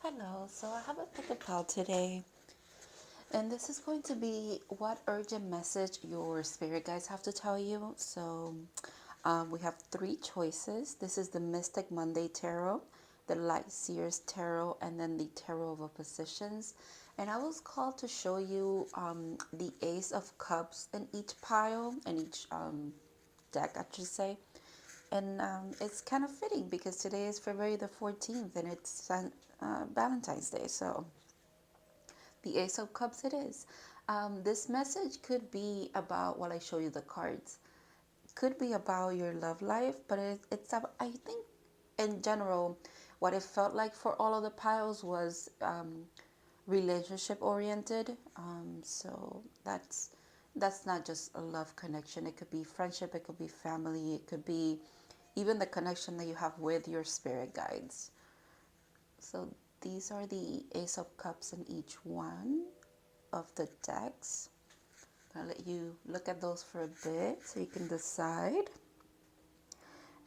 Hello, so I have a pick a pal today, and this is going to be what urgent message your spirit guides have to tell you. So, we have three choices. This is the Mystic Monday Tarot, the LIGHTSEERS Tarot, and then the Tarot of Oppositions. And I was called to show you the Ace of Cups in each pile, in each deck, I should say. And it's kind of fitting because today is February the 14th and it's Valentine's Day. So the Ace of Cups it is. This message could be about, while I show you the cards, could be about your love life, but I think in general, what it felt like for all of the piles was relationship oriented. So that's not just a love connection. It could be friendship, it could be family, it could be even the connection that you have with your spirit guides. So these are the Ace of Cups in each one of the decks. I'll let you look at those for a bit so you can decide.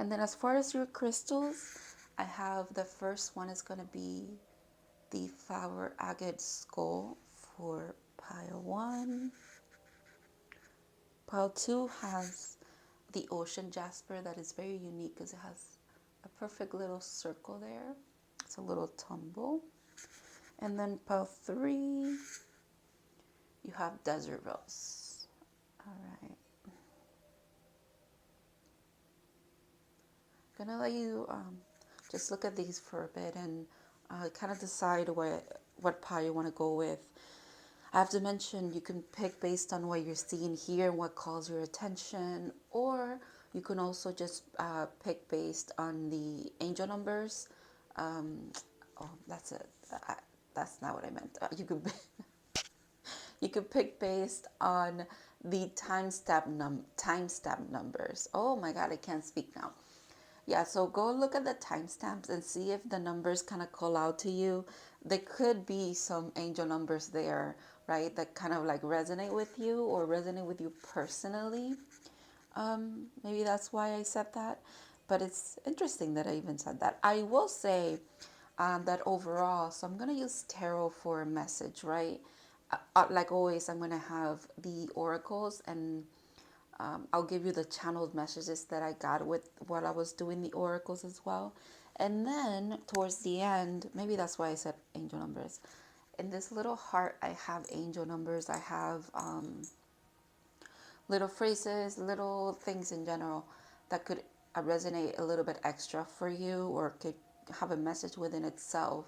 And then as far as your crystals, I have the first one is going to be the Flower Agate Skull for pile 1. Pile 2 has the Ocean Jasper that is very unique because it has a perfect little circle there. It's a little tumble. And then pile 3, you have Desert Rose. All right. I'm gonna let you just look at these for a bit and kind of decide what pile you want to go with. I have to mention you can pick based on what you're seeing here and what calls your attention, or you can also just pick based on the angel numbers. Oh, that's it. That's not what I meant. You could pick based on the timestamp numbers. Oh my God, I can't speak now. Yeah, so go look at the timestamps and see if the numbers kind of call out to you. There could be some angel numbers there, right, that kind of like resonate with you or resonate with you personally. Maybe that's why I said that. But it's interesting that I even said that. I will say that overall, so I'm going to use tarot for a message, right? Like always, I'm going to have the oracles and I'll give you the channeled messages that I got with while I was doing the oracles as well. And then towards the end, maybe that's why I said angel numbers. In this little heart, I have angel numbers. I have little phrases, little things in general that could resonate a little bit extra for you or could have a message within itself.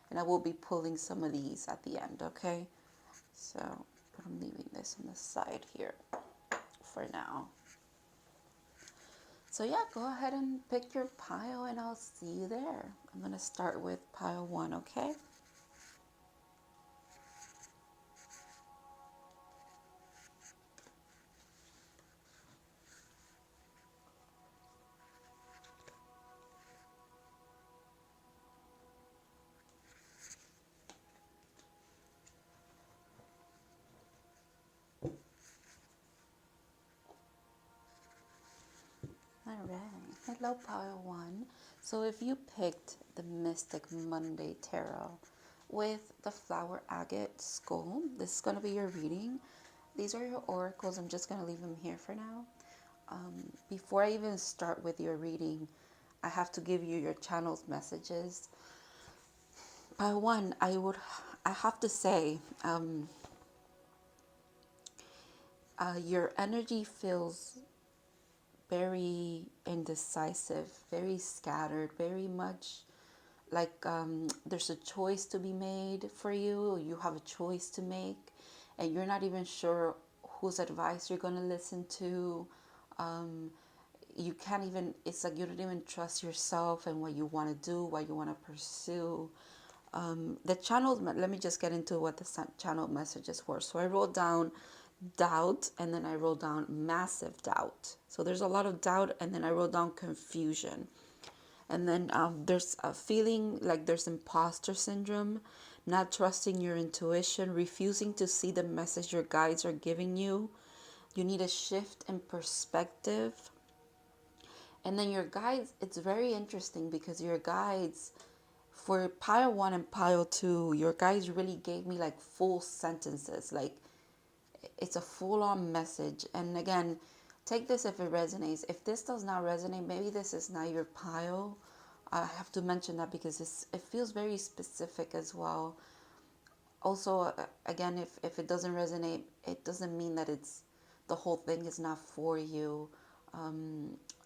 And I will be pulling some of these at the end, okay? So I'm leaving this on the side here for now. So yeah, go ahead and pick your pile and I'll see you there. I'm going to start with pile 1, okay? All right. Hello, pile 1. So if you picked the Mystic Monday Tarot with the Flower Agate Skull, this is going to be your reading. These are your oracles. I'm just going to leave them here for now. Before I even start with your reading, I have to give you your channel's messages. Pile 1, I have to say, your energy feels very indecisive, very scattered, very much like there's a choice to be made for you, or you have a choice to make, and you're not even sure whose advice you're going to listen to. You can't even, it's like you don't even trust yourself and what you want to do, what you want to pursue. The channel, let me just get into what the channel messages were. So I wrote down doubt, and then I wrote down massive doubt. So there's a lot of doubt, and then I wrote down confusion. And then there's a feeling like there's imposter syndrome, not trusting your intuition, refusing to see the message your guides are giving you. You need a shift in perspective. And then your guides, it's very interesting because your guides, For pile 1 and pile 2, your guys really gave me like full sentences. Like it's a full-on message. And again, take this if it resonates. If this does not resonate, maybe this is not your pile. I have to mention that because it feels very specific as well. Also, again, if it doesn't resonate, it doesn't mean that it's the whole thing is not for you. I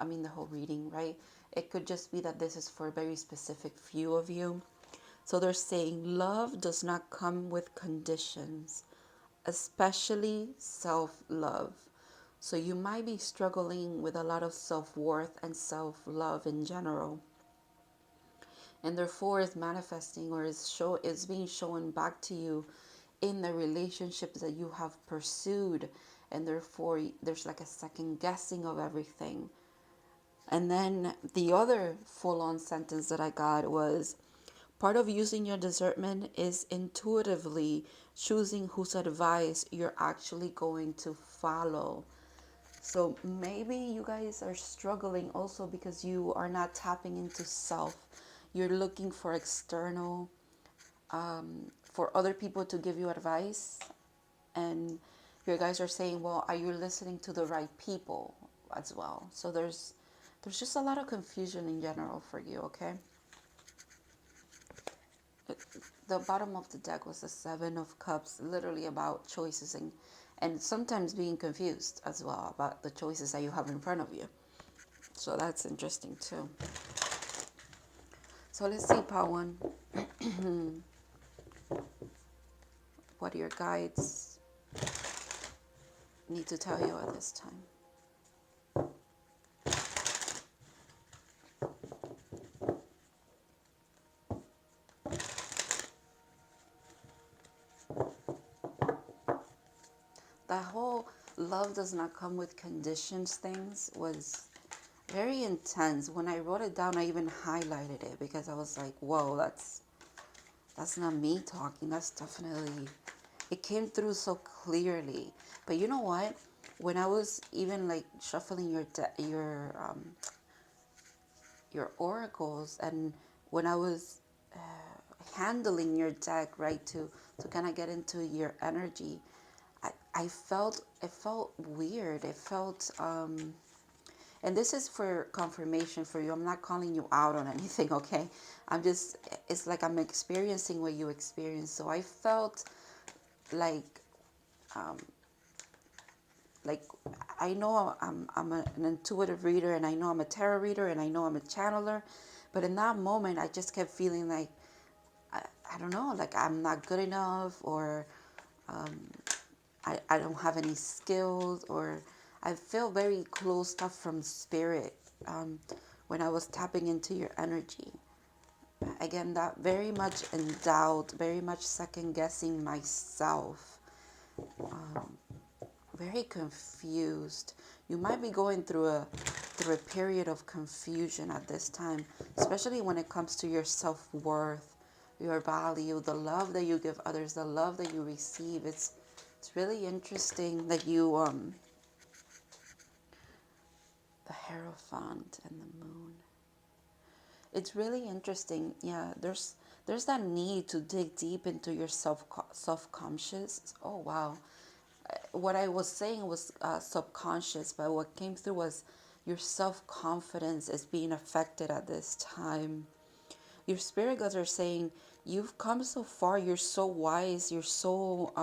mean, the whole reading, right? It could just be that this is for a very specific few of you. So they're saying love does not come with conditions, especially self-love. So you might be struggling with a lot of self-worth and self-love in general. And therefore is manifesting or is being shown back to you in the relationships that you have pursued. And therefore there's like a second guessing of everything. And then the other full-on sentence that I got was, part of using your discernment is intuitively choosing whose advice you're actually going to follow. So maybe you guys are struggling also because you are not tapping into self. You're looking for external, for other people to give you advice. And your guys are saying, well, are you listening to the right people as well? So there's just a lot of confusion in general for you, okay? The bottom of the deck was the Seven of Cups, literally about choices and sometimes being confused as well about the choices that you have in front of you. So that's interesting too. So let's see, part 1. What do your guides need to tell you at this time? That whole love does not come with conditions things was very intense. When I wrote it down, I even highlighted it because I was like, whoa, that's not me talking. That's definitely, it came through so clearly. But you know what? When I was even like shuffling your oracles, and when I was handling your deck, right, to kind of get into your energy, I felt, it felt weird. It felt and this is for confirmation for you. I'm not calling you out on anything, okay? I'm just, it's like I'm experiencing what you experience. So I felt like like I know an intuitive reader, and I know I'm a tarot reader, and I know I'm a channeler, but in that moment I just kept feeling like I don't know, like I'm not good enough, or I don't have any skills, or I feel very closed off from spirit when I was tapping into your energy. Again, that very much in doubt, very much second guessing myself, very confused. You might be going through a period of confusion at this time, especially when it comes to your self-worth, your value, the love that you give others, the love that you receive. It's really interesting that you the Hierophant and the Moon. It's really interesting. Yeah, there's that need to dig deep into your self-conscious. Oh wow. What I was saying was subconscious, but what came through was your self-confidence is being affected at this time. Your spirit guides are saying you've come so far, you're so wise, you're so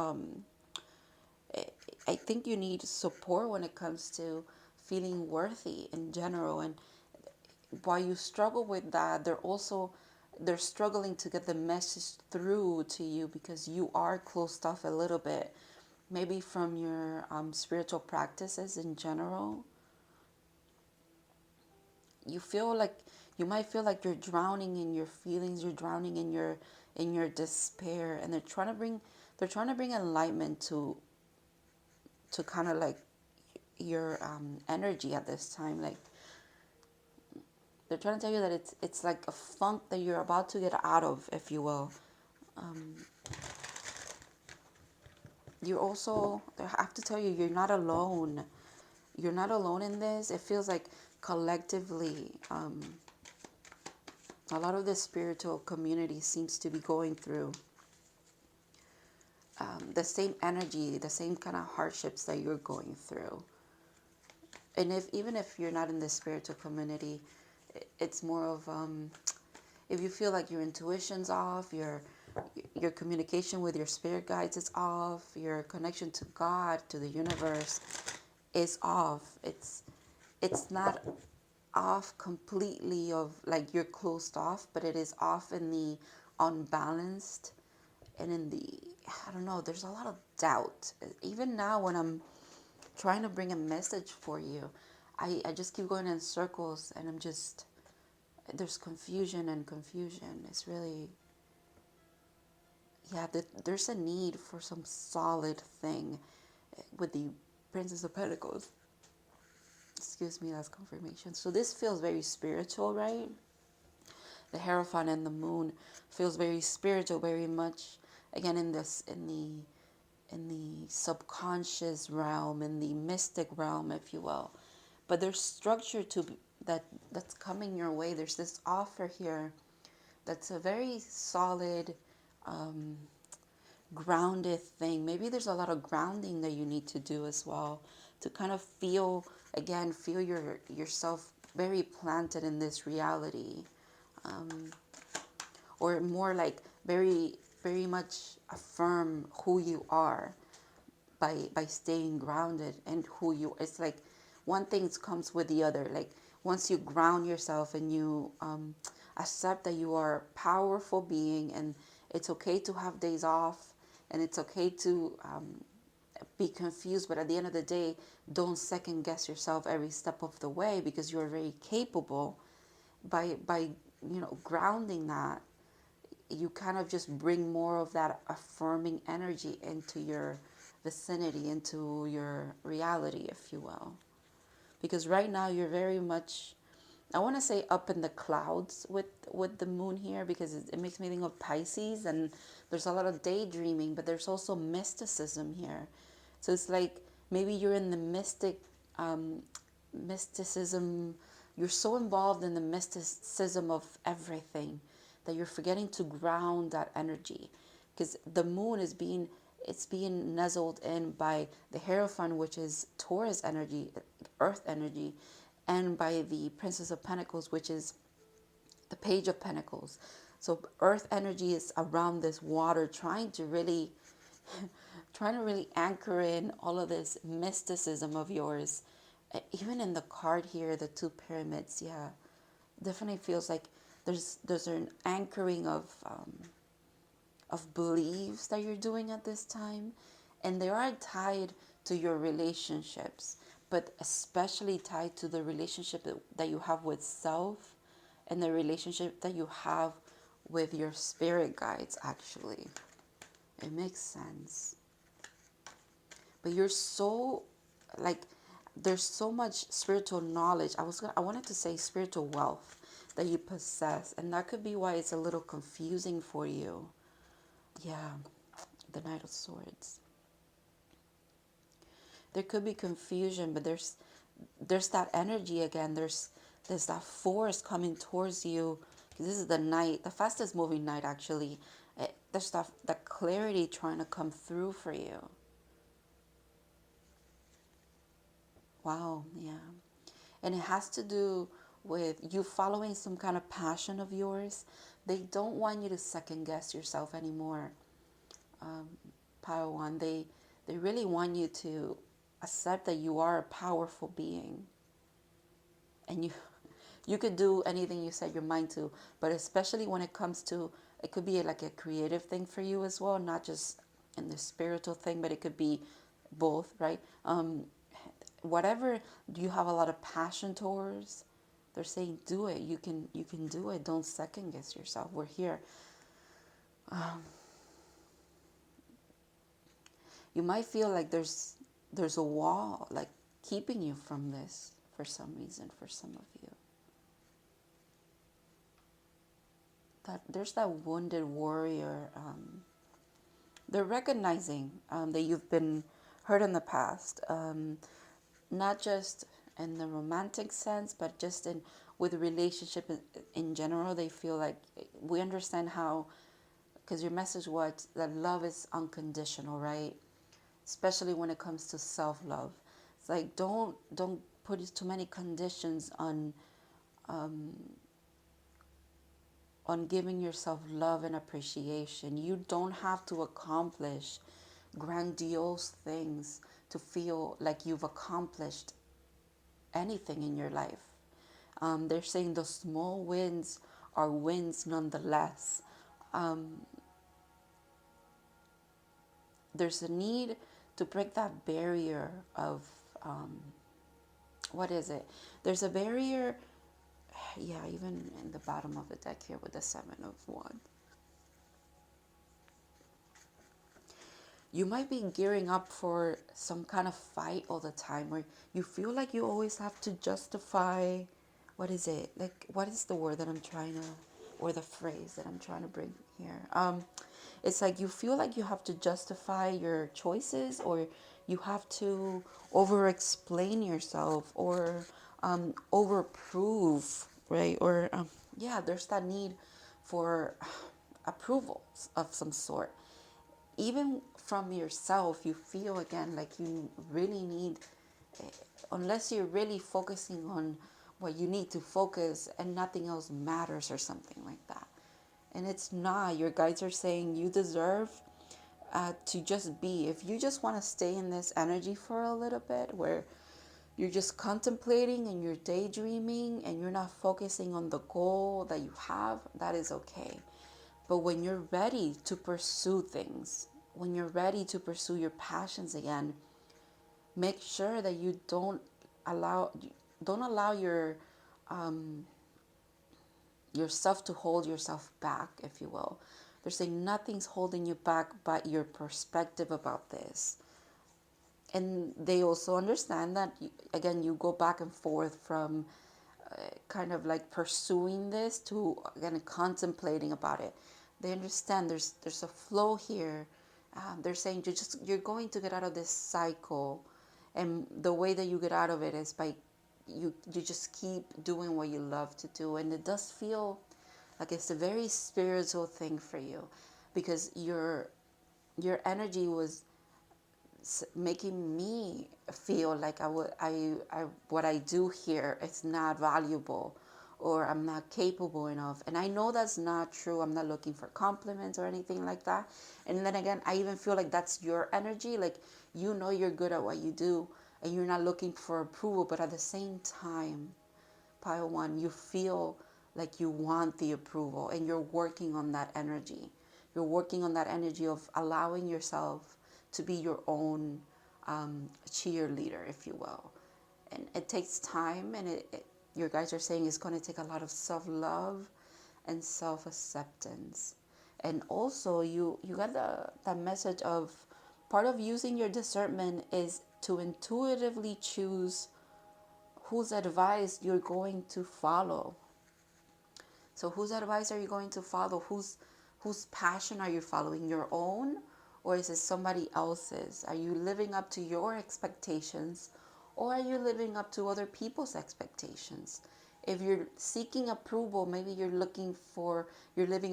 I think you need support when it comes to feeling worthy in general. And while you struggle with that, they're struggling to get the message through to you because you are closed off a little bit, maybe from your spiritual practices in general. You might feel like you're drowning in your feelings, you're drowning in your despair, and they're trying to bring enlightenment to kind of like your energy at this time. Like they're trying to tell you that it's like a funk that you're about to get out of, if you will. You're also, I have to tell you, you're not alone. You're not alone in this. It feels like collectively, A lot of the spiritual community seems to be going through the same energy, the same kind of hardships that you're going through. And even if you're not in the spiritual community, it's more of if you feel like your intuition's off, your communication with your spirit guides is off, your connection to God, to the universe is off. It's not off completely of like you're closed off, but it is off in the unbalanced and in the, I don't know, there's a lot of doubt. Even now when I'm trying to bring a message for you, I just keep going in circles and I'm just, there's confusion and confusion. It's really, yeah, there's a need for some solid thing with the Princess of Pentacles. Excuse me, that's confirmation. So this feels very spiritual, right? The Hierophant and the Moon feels very spiritual, very much, again, in the subconscious realm, in the mystic realm, if you will. But there's structure to that's coming your way. There's this offer here that's a very solid, grounded thing. Maybe there's a lot of grounding that you need to do as well to kind of feel, again, feel yourself very planted in this reality. Or more like very, very much affirm who you are by staying grounded and who you, it's like one thing comes with the other. Like once you ground yourself and you accept that you are a powerful being and it's okay to have days off and it's okay to be confused, but at the end of the day, don't second guess yourself every step of the way because you're very capable. By grounding that, you kind of just bring more of that affirming energy into your vicinity, into your reality, if you will. Because right now you're very much, I want to say, up in the clouds with the moon here, because it makes me think of Pisces, and there's a lot of daydreaming, but there's also mysticism here. So it's like maybe you're in the mysticism, you're so involved in the mysticism of everything that you're forgetting to ground that energy, because the moon is being nuzzled in by the Hierophant, which is Taurus energy, earth energy, and by the Princess of Pentacles, which is the Page of Pentacles. So earth energy is around this water, trying to really anchor in all of this mysticism of yours. Even in the card here, the two pyramids, yeah, definitely feels like there's an anchoring of beliefs that you're doing at this time, and they are tied to your relationships, but especially tied to the relationship that you have with self and the relationship that you have with your spirit guides. Actually, it makes sense. But you're so, like, there's so much spiritual knowledge. I wanted to say spiritual wealth that you possess, and that could be why it's a little confusing for you. Yeah, the Knight of Swords. There could be confusion, but there's that energy again. There's that force coming towards you. This is the night, the fastest moving night actually. There's that clarity trying to come through for you. Wow, yeah. And it has to do with you following some kind of passion of yours. They don't want you to second guess yourself anymore. Padawan, they really want you to accept that you are a powerful being. And you could do anything you set your mind to, but especially when it comes to, it could be like a creative thing for you as well, not just in the spiritual thing, but it could be both, right? Whatever you have a lot of passion towards, they're saying do it. You can do it. Don't second guess yourself. We're here. You might feel like there's a wall like keeping you from this for some reason, for some of you. That there's that wounded warrior. They're recognizing that you've been hurt in the past, not just in the romantic sense, but just in with relationship in general, they feel like we understand how, because your message was that love is unconditional, right? Especially when it comes to self-love. It's like don't put too many conditions on giving yourself love and appreciation. You don't have to accomplish grandiose things to feel like you've accomplished anything in your life. They're saying the small wins are wins nonetheless. There's a need to break that barrier of, what is it? There's a barrier, yeah, even in the bottom of the deck here with the Seven of Wands. You might be gearing up for some kind of fight all the time, where you feel like you always have to justify, what is it? Like, what is the word that I'm trying to, or the phrase that I'm trying to bring here? It's like you feel like you have to justify your choices, or you have to over explain yourself, or over prove, right? Or yeah, there's that need for approvals of some sort. Even from yourself, you feel again like you really need, unless you're really focusing on what you need to focus and nothing else matters or something like that. And it's not. Your guides are saying you deserve to just be. If you just want to stay in this energy for a little bit, where you're just contemplating and you're daydreaming and you're not focusing on the goal that you have, that is okay. But when you're ready to pursue things, when you're ready to pursue your passions again, make sure that you don't allow yourself to hold yourself back, if you will. They're saying nothing's holding you back but your perspective about this. And they also understand that, again, you go back and forth from kind of like pursuing this to, again, contemplating about it. They understand there's a flow here. They're saying you're going to get out of this cycle, and the way that you get out of it is by you just keep doing what you love to do. And it does feel like it's a very spiritual thing for you, because your energy was making me feel like what I do here is not valuable, or I'm not capable enough. And I know that's not true. I'm not looking for compliments or anything like that. And then again, I even feel like that's your energy. Like, you know you're good at what you do and you're not looking for approval, but at the same time, Pile One, you feel like you want the approval, and you're working on that energy. You're working on that energy of allowing yourself to be your own cheerleader, if you will. And it takes time, and your guys are saying it's going to take a lot of self-love and self-acceptance. And also, you got that message of, part of using your discernment is to intuitively choose whose advice you're going to follow. So whose advice are you going to follow? Whose passion are you following? Your own, or is it somebody else's? Are you living up to your expectations, or are you living up to other people's expectations? If you're seeking approval, maybe you're living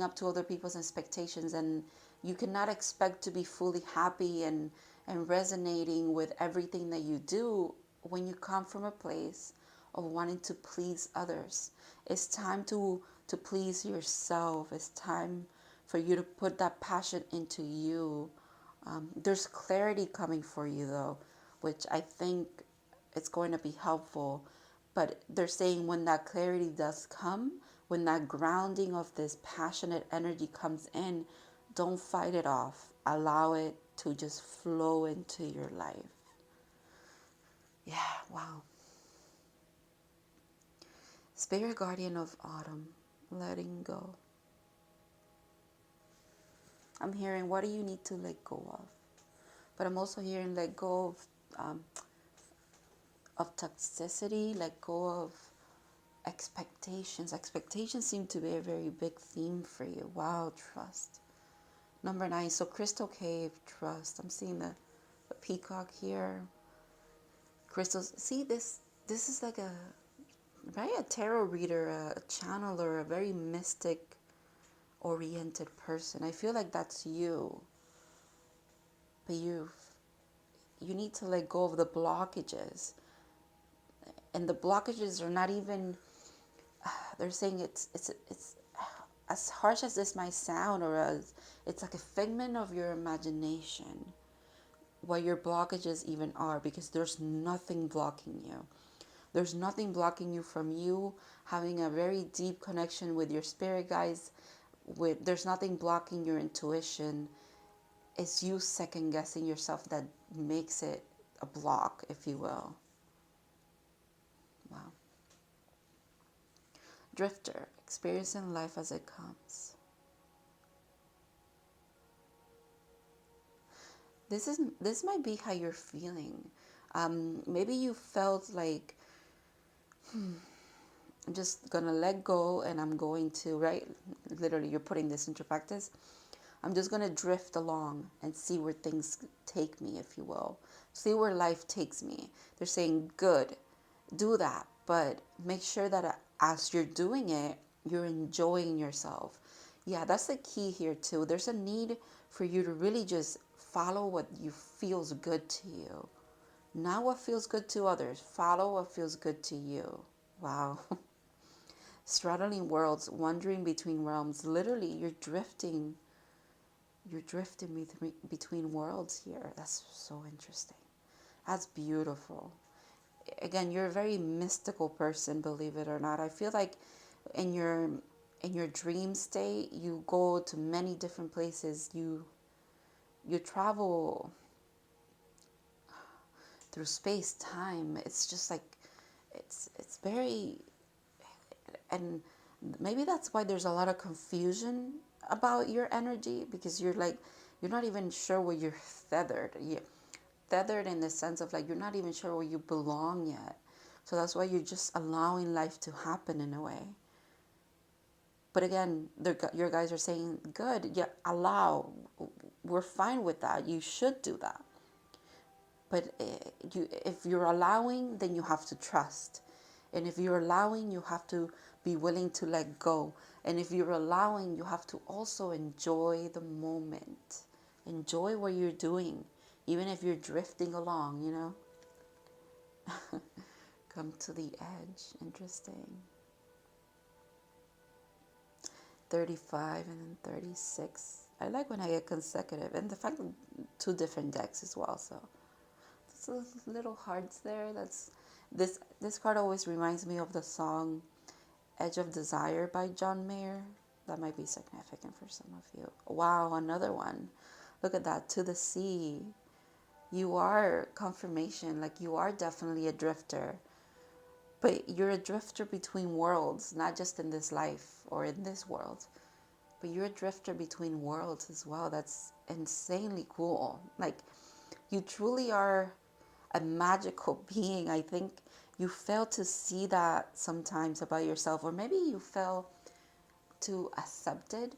up to other people's expectations, and you cannot expect to be fully happy and resonating with everything that you do when you come from a place of wanting to please others. It's time to please yourself. It's time for you to put that passion into you. There's clarity coming for you, though, which I think it's going to be helpful. But they're saying when that clarity does come, when that grounding of this passionate energy comes in, don't fight it off. Allow it to just flow into your life. Yeah, wow. Spirit guardian of autumn, letting go. I'm hearing, what do you need to let go of? But I'm also hearing, let go of toxicity, let go of expectations. Expectations seem to be a very big theme for you. Wow, trust. Number 9, so Crystal Cave, trust. I'm seeing the peacock here. Crystals, see this is like right? A tarot reader, a channeler, a very mystic oriented person. I feel like that's you. But you need to let go of the blockages. And the blockages are not even, they're saying it's as harsh as this might sound, or as it's like a figment of your imagination what your blockages even are, because there's nothing blocking you. There's nothing blocking you from you having a very deep connection with your spirit guides. There's nothing blocking your intuition. It's you second guessing yourself that makes it a block, if you will. Wow. Drifter, experiencing life as it comes. This might be how you're feeling. Maybe you felt like, I'm just gonna let go, and I'm going to, right? Literally, you're putting this into practice. I'm just gonna drift along and see where things take me, if you will. See where life takes me. They're saying, good, do that, but make sure that as you're doing it, you're enjoying yourself. Yeah, that's the key here too. There's a need for you to really just follow what you feels good to you. Not what feels good to others. Follow what feels good to you. Wow. Straddling worlds, wandering between realms. Literally, you're drifting. You're drifting between worlds here. That's so interesting. That's beautiful. Again, you're a very mystical person, believe it or not. I feel like in your dream state, you go to many different places. You travel through space, time. It's just like it's very, and maybe that's why there's a lot of confusion about your energy, because you're not even sure where you're feathered. You're tethered in the sense of like you're not even sure where you belong yet. So that's why you're just allowing life to happen in a way. But again, your guys are saying, good, yeah, allow. We're fine with that. You should do that. But if you're allowing, then you have to trust. And if you're allowing, you have to be willing to let go. And if you're allowing, you have to also enjoy the moment. Enjoy what you're doing, even if you're drifting along, you know. Come to the edge. Interesting. 35 and then 36. I like when I get consecutive. And the fact that 2 different decks as well. So there's little hearts there. This card always reminds me of the song Edge of Desire by John Mayer. That might be significant for some of you. Wow, another one. Look at that. To the sea. You are confirmation. Like, you are definitely a drifter. But you're a drifter between worlds, not just in this life or in this world. But you're a drifter between worlds as well. That's insanely cool. Like, you truly are a magical being. I think you fail to see that sometimes about yourself, or maybe you fail to accept it.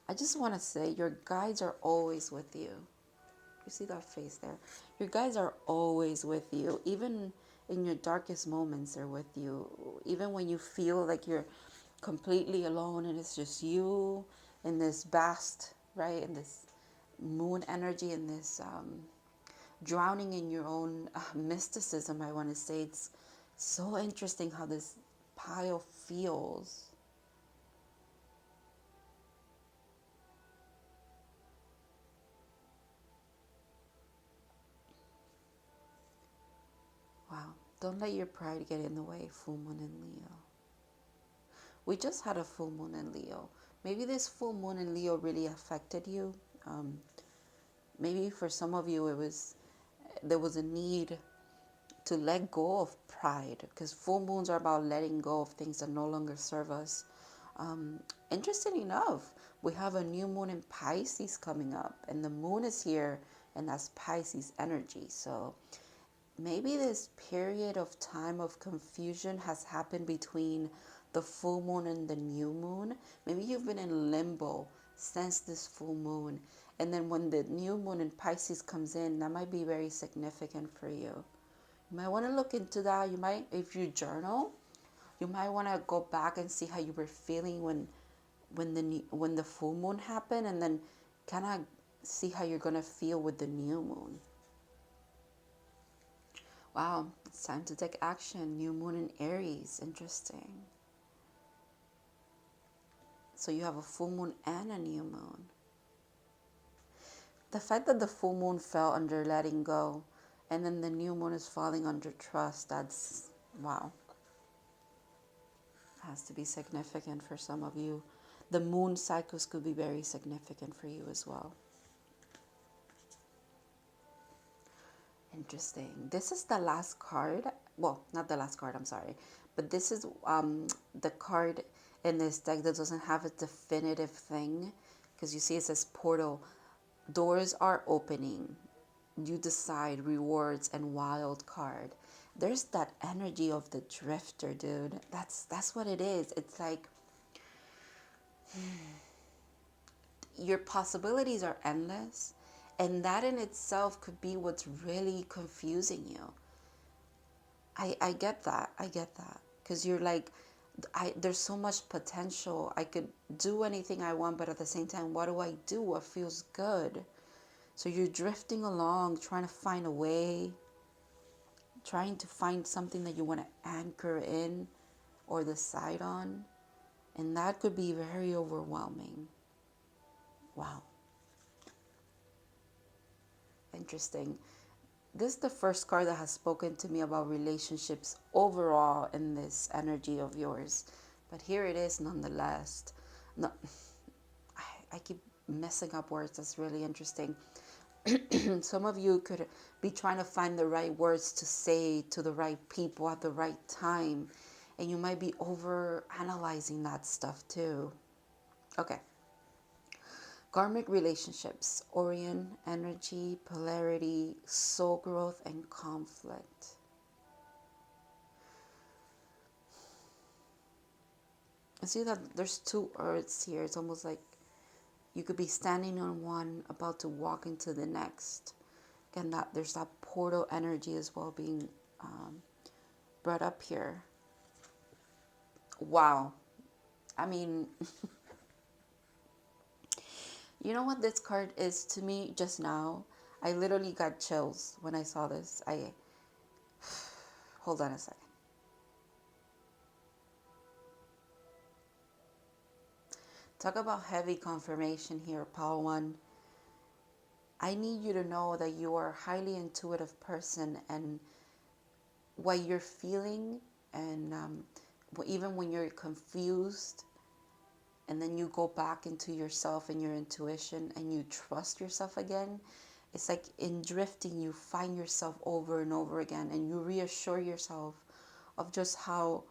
I just want to say your guides are always with you. You see that face there? Your guides are always with you. Even in your darkest moments, they're with you. Even when you feel like you're completely alone and it's just you in this vast, right, in this moon energy, in this drowning in your own mysticism, I want to say. It's so interesting how this pile feels. Wow. Don't let your pride get in the way, full moon in Leo. We just had a full moon in Leo. Maybe this full moon in Leo really affected you. Maybe for some of you, there was a need to let go of pride, because full moons are about letting go of things that no longer serve us. Interesting enough, we have a new moon in Pisces coming up, and the moon is here, and that's Pisces energy. So maybe this period of time of confusion has happened between the full moon and the new moon. Maybe you've been in limbo sense this full moon. And then when the new moon in Pisces comes in, that might be very significant for you. You might want to look into that. You might, if you journal, you might want to go back and see how you were feeling when the full moon happened, and then kind of see how you're going to feel with the new moon. Wow, it's time to take action. New moon in Aries. Interesting. So you have a full moon and a new moon. The fact that the full moon fell under letting go, and then the new moon is falling under trust, that's, wow. Has to be significant for some of you. The moon cycles could be very significant for you as well. Interesting. This is the last card. Well, not the last card, I'm sorry. But this is the card in this deck that doesn't have a definitive thing. Because you see it says portal. Doors are opening. You decide, rewards, and wild card. There's that energy of the drifter, dude. That's what it is. It's like your possibilities are endless. And that in itself could be what's really confusing you. I get that. I get that. Because you're like, there's so much potential. I could do anything I want, but at the same time, what do I do? What feels good? So you're drifting along, trying to find a way, trying to find something that you want to anchor in or decide on. And that could be very overwhelming. Wow. Interesting. This is the first card that has spoken to me about relationships overall in this energy of yours. But here it is nonetheless. No, I keep messing up words. That's really interesting. Some of you could be trying to find the right words to say to the right people at the right time. And you might be over analyzing that stuff too. Okay. Karmic relationships, Orion, energy, polarity, soul growth, and conflict. I see that there's two earths here. It's almost like you could be standing on one, about to walk into the next. Again, there's that portal energy as well being brought up here. Wow. I mean... You know what this card is to me just now? I literally got chills when I saw this. Hold on a second. Talk about heavy confirmation here, Pile 1. I need you to know that you are a highly intuitive person, and what you're feeling, and even when you're confused, and then you go back into yourself and your intuition and you trust yourself again, it's like in drifting you find yourself over and over again, and you reassure yourself of just how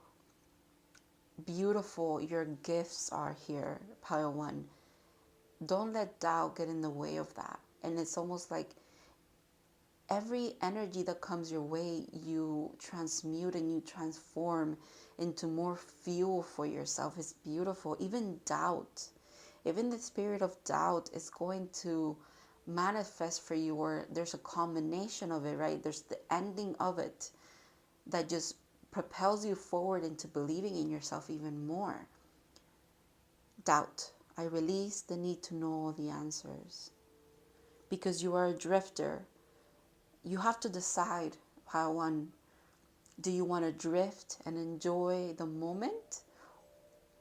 beautiful your gifts are here, Pile 1. Don't let doubt get in the way of that. And it's almost like every energy that comes your way, you transmute and you transform into more fuel for yourself. It's beautiful. Even doubt, even the spirit of doubt is going to manifest for you, or there's a combination of it, right? There's the ending of it that just propels you forward into believing in yourself even more. Doubt. I release the need to know all the answers. Because you are a drifter. You have to decide, Pile 1, do you want to drift and enjoy the moment?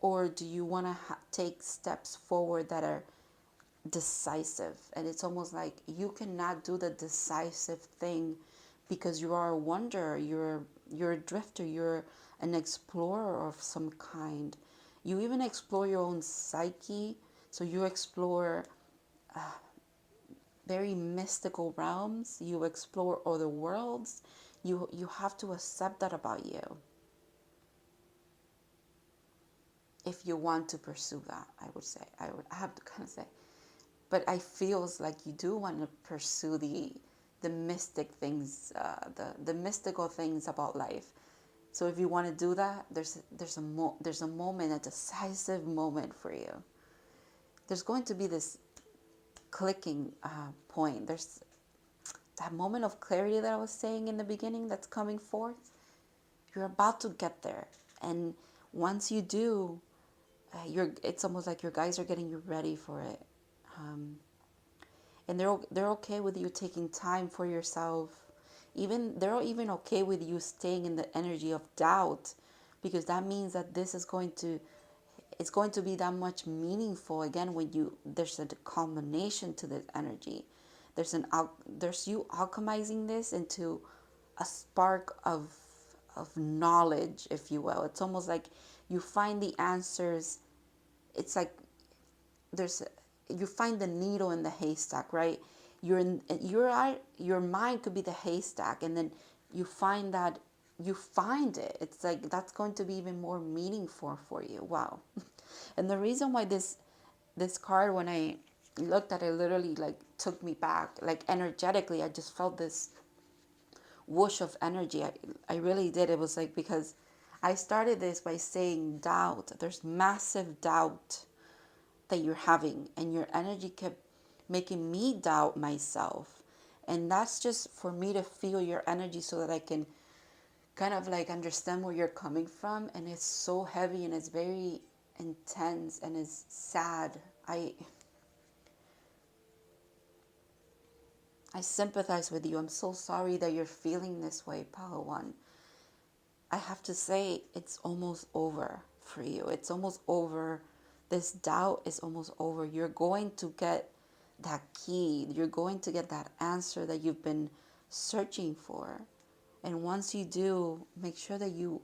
Or do you want to take steps forward that are decisive? And it's almost like you cannot do the decisive thing because you are a wanderer, you're a drifter, you're an explorer of some kind. You even explore your own psyche. So you explore very mystical realms. You explore other worlds. You have to accept that about you if you want to pursue that. I have to kind of say, but I feels like you do want to pursue the mystic things, the mystical things about life. So if you want to do that, there's a moment, a decisive moment for you. there's going to be this clicking point. There's that moment of clarity that I was saying in the beginning that's coming forth. You're about to get there. And once you do, it's almost like your guys are getting you ready for it. And they're okay with you taking time for yourself. Even they're even okay with you staying in the energy of doubt, because that means that this is going to it's going to be that much meaningful again when there's a culmination to this energy. There's you alchemizing this into a spark of knowledge, if you will. It's almost like you find the answers. It's like there's you find the needle in the haystack, right? Your mind could be the haystack, and then you find that you find it. It's like that's going to be even more meaningful for you. Wow. And the reason why this card, when I looked at it, literally like took me back, like energetically, I just felt this whoosh of energy. I really did. It was like, because I started this by saying doubt. There's massive doubt that you're having, and your energy kept making me doubt myself. And that's just for me to feel your energy so that I can kind of like understand where you're coming from. And it's so heavy and it's very intense and it's sad. I sympathize with you. I'm so sorry that you're feeling this way, Palawan. I have to say, it's almost over for you. It's almost over. This doubt is almost over. You're going to get that key. You're going to get that answer that you've been searching for. And once you do, make sure that you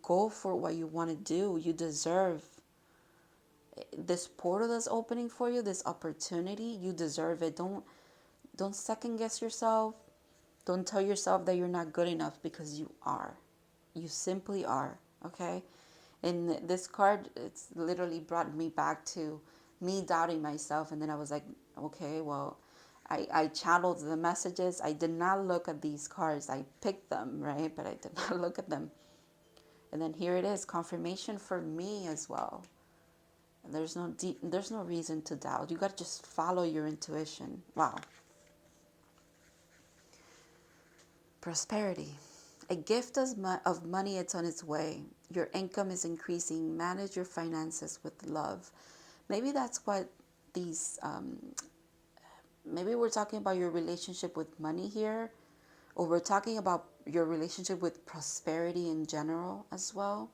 go for what you want to do. You deserve this portal that's opening for you, this opportunity. You deserve it. Don't second guess yourself. Don't tell yourself that you're not good enough, because you are. You simply are, okay? And this card, it's literally brought me back to me doubting myself. And then I was like, okay, well, I channeled the messages. I did not look at these cards. I picked them, right? But I did not look at them. And then here it is, confirmation for me as well. And there's no reason to doubt. You got to just follow your intuition. Wow. Prosperity. A gift of money, it's on its way. Your income is increasing. Manage your finances with love. Maybe that's what these, maybe we're talking about your relationship with money here, or we're talking about your relationship with prosperity in general as well.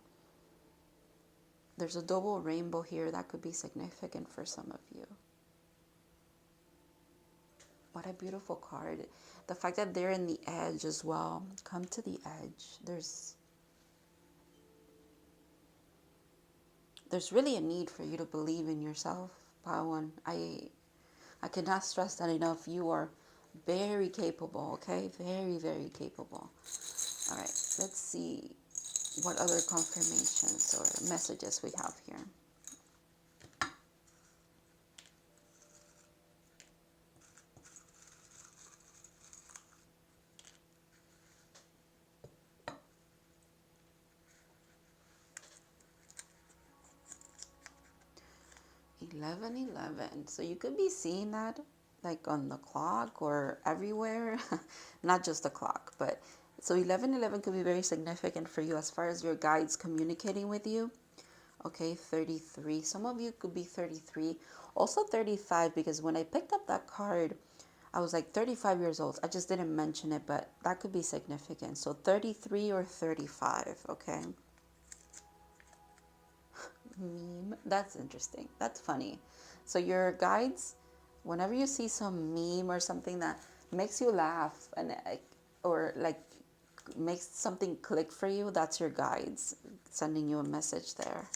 There's a double rainbow here that could be significant for some of you. What a beautiful card. The fact that they're in the edge as well. Come to the edge. There's really a need for you to believe in yourself, Pawan. I cannot stress that enough. You are very capable, okay? Very, very capable. All right, let's see what other confirmations or messages we have here. $11.11. So you could be seeing that like on the clock or everywhere. Not just the clock, but so 11:11 could be very significant for you as far as your guides communicating with you. Okay, 33. Some of you could be 33. Also 35, because when I picked up that card, I was like 35 years old. I just didn't mention it, but that could be significant. So 33 or 35, okay? Meme. That's interesting. That's funny. So your guides, whenever you see some meme or something that makes you laugh and or like makes something click for you, that's your guides sending you a message there.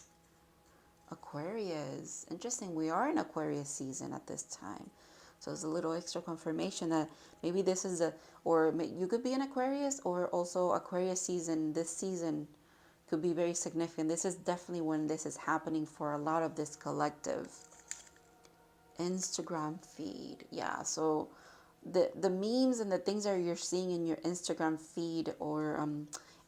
Aquarius. Interesting. We are in Aquarius season at this time. So it's a little extra confirmation that maybe this is or you could be in Aquarius, or also Aquarius season, this season could be very significant. This is definitely when this is happening for a lot of this collective. Instagram feed. Yeah, so the memes and the things that you're seeing in your Instagram feed or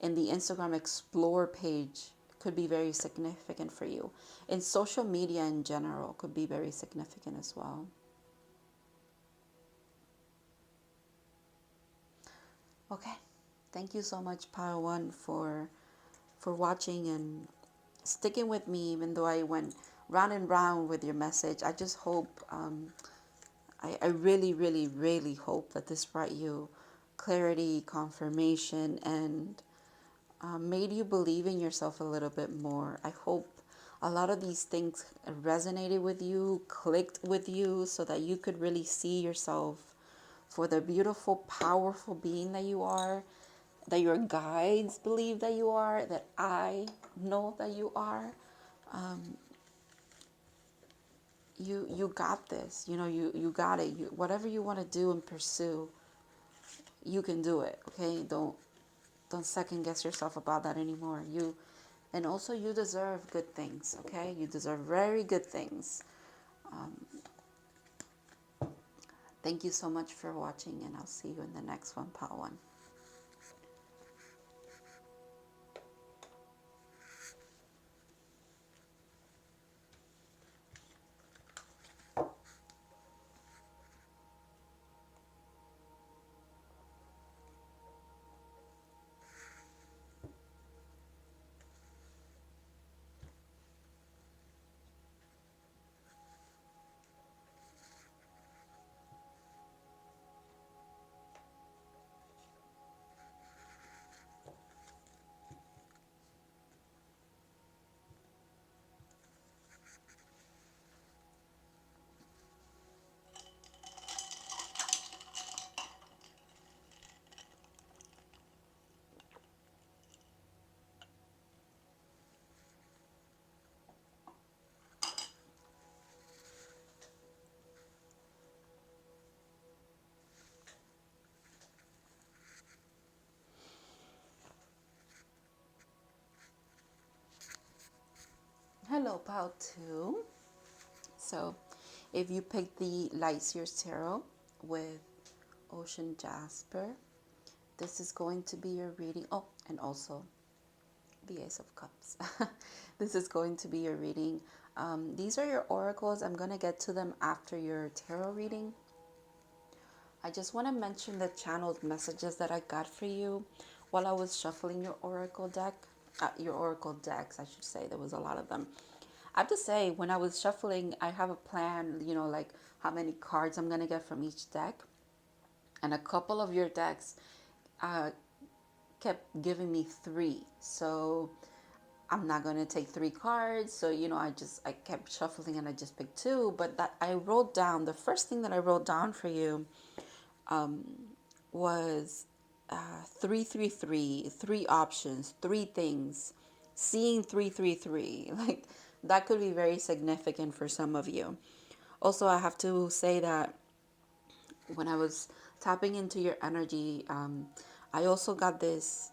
in the Instagram Explore page could be very significant for you. And social media in general could be very significant as well. Okay. Thank you so much, Pile One, for watching and sticking with me, even though I went round and round with your message. I just hope, I really, really, really hope that this brought you clarity, confirmation, and made you believe in yourself a little bit more. I hope a lot of these things resonated with you, clicked with you, so that you could really see yourself for the beautiful, powerful being that you are, that your guides believe that you are, that I know that you are. You got this. You know, you got it. Whatever you want to do and pursue, you can do it. Okay, don't second guess yourself about that anymore. And also you deserve good things. Okay, you deserve very good things. Thank you so much for watching, and I'll see you in the next one, part one. Hello, pile two. So, if you pick the LIGHTSEERS tarot with Ocean Jasper, this is going to be your reading. Oh, and also the Ace of Cups. This is going to be your reading. These are your oracles. I'm going to get to them after your tarot reading. I just want to mention the channeled messages that I got for you while I was shuffling your oracle deck. Your oracle decks, I should say. There was a lot of them. I have to say, when I was shuffling, I have a plan, you know, like how many cards I'm going to get from each deck. And a couple of your decks kept giving me 3. So I'm not going to take 3 cards. So, you know, I kept shuffling and I just picked 2. But that I wrote down, the first thing that I wrote down for you was 333, 3 options, 3 things, seeing 333. Like that could be very significant for some of you. Also, I have to say that when I was tapping into your energy, I also got this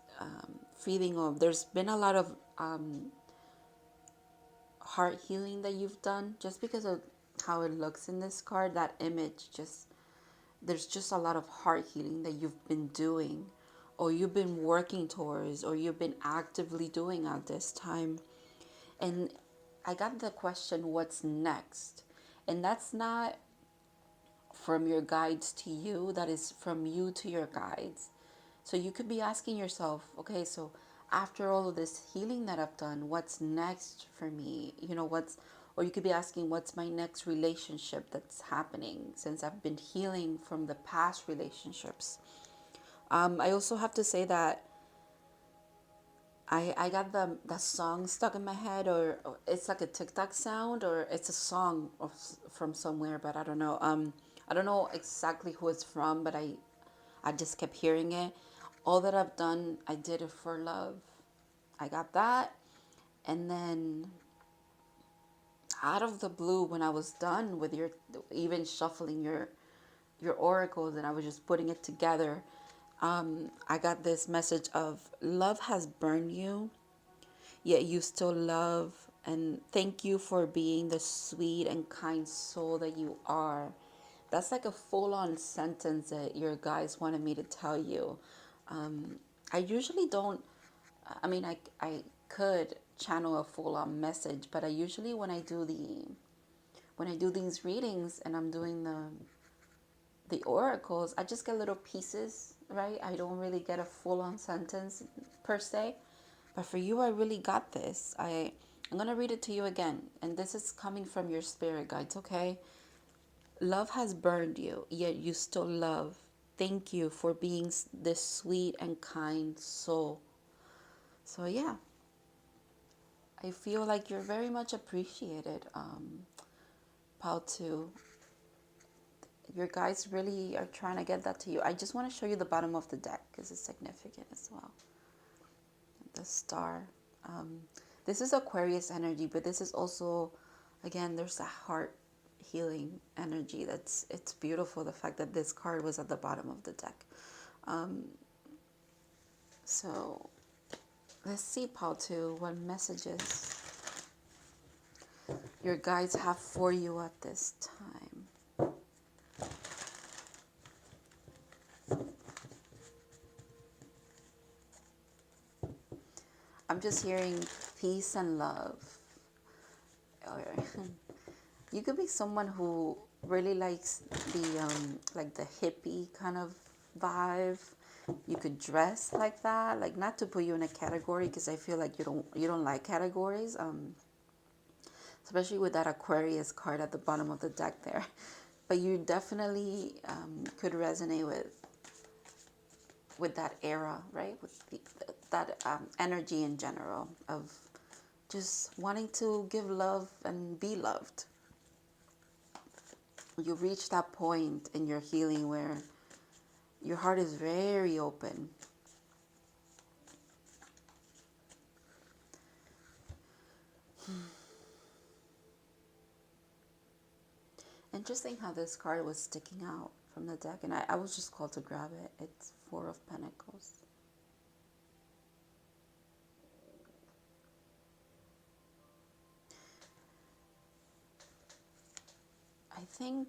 feeling of there's been a lot of heart healing that you've done just because of how it looks in this card. That image, just there's just a lot of heart healing that you've been doing, or you've been working towards, or you've been actively doing at this time. And I got the question, what's next? And that's not from your guides to you, that is from you to your guides. So you could be asking yourself, okay, so after all of this healing that I've done, what's next for me? You know, or you could be asking, what's my next relationship that's happening since I've been healing from the past relationships? I also have to say that I got the song stuck in my head, or it's like a TikTok sound, or it's a song from somewhere, but I don't know. I don't know exactly who it's from, but I just kept hearing it. All that I've done, I did it for love. I got that. And then out of the blue, when I was done with even shuffling your oracles, and I was just putting it together, I got this message of love has burned you, yet you still love, and thank you for being the sweet and kind soul that you are. That's like a full-on sentence that your guys wanted me to tell you. I usually don't, I mean, I could channel a full-on message, but I usually when I do these readings and I'm doing the oracles, I just get little pieces, right? I don't really get a full-on sentence per se. But for you, I really got this. I'm going to read it to you again. And this is coming from your spirit guides, okay? Love has burned you, yet you still love. Thank you for being this sweet and kind soul. So yeah, I feel like you're very much appreciated, Pao 2. Your guides really are trying to get that to you. I just want to show you the bottom of the deck because it's significant as well. The star. This is Aquarius energy, but this is also, again, there's a heart healing energy. It's beautiful, the fact that this card was at the bottom of the deck. So let's see, Pao 2, what messages your guides have for you at this time. I'm just hearing peace and love. You could be someone who really likes the hippie kind of vibe. You could dress like that, like not to put you in a category because I feel like you don't like categories. Especially with that Aquarius card at the bottom of the deck there. But you definitely could resonate with that era, right? With that energy in general of just wanting to give love and be loved. You reach that point in your healing where your heart is very open. Interesting how this card was sticking out from the deck, and I was just called to grab it. It's Four of Pentacles. I think,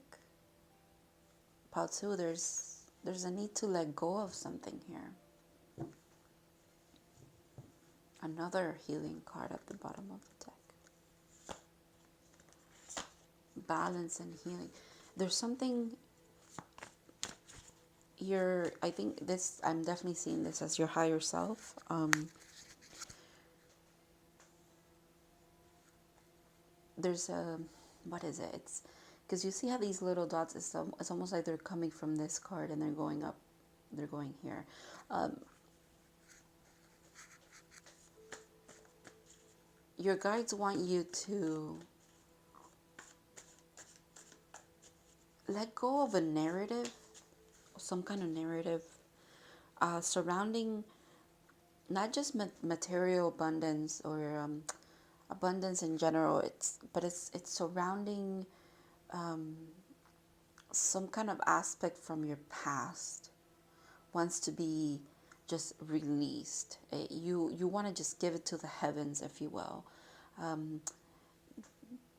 Pao 2, there's a need to let go of something here. Another healing card at the bottom of the deck. Balance and healing. There's something I think I'm definitely seeing this as your higher self. There's what is it? It's because you see how these little dots, it's almost like they're coming from this card and they're going up, they're going here. Your guides want you to let go of a narrative, some kind of narrative surrounding not just material abundance or abundance in general. It's surrounding some kind of aspect from your past wants to be just released. You want to just give it to the heavens, if you will.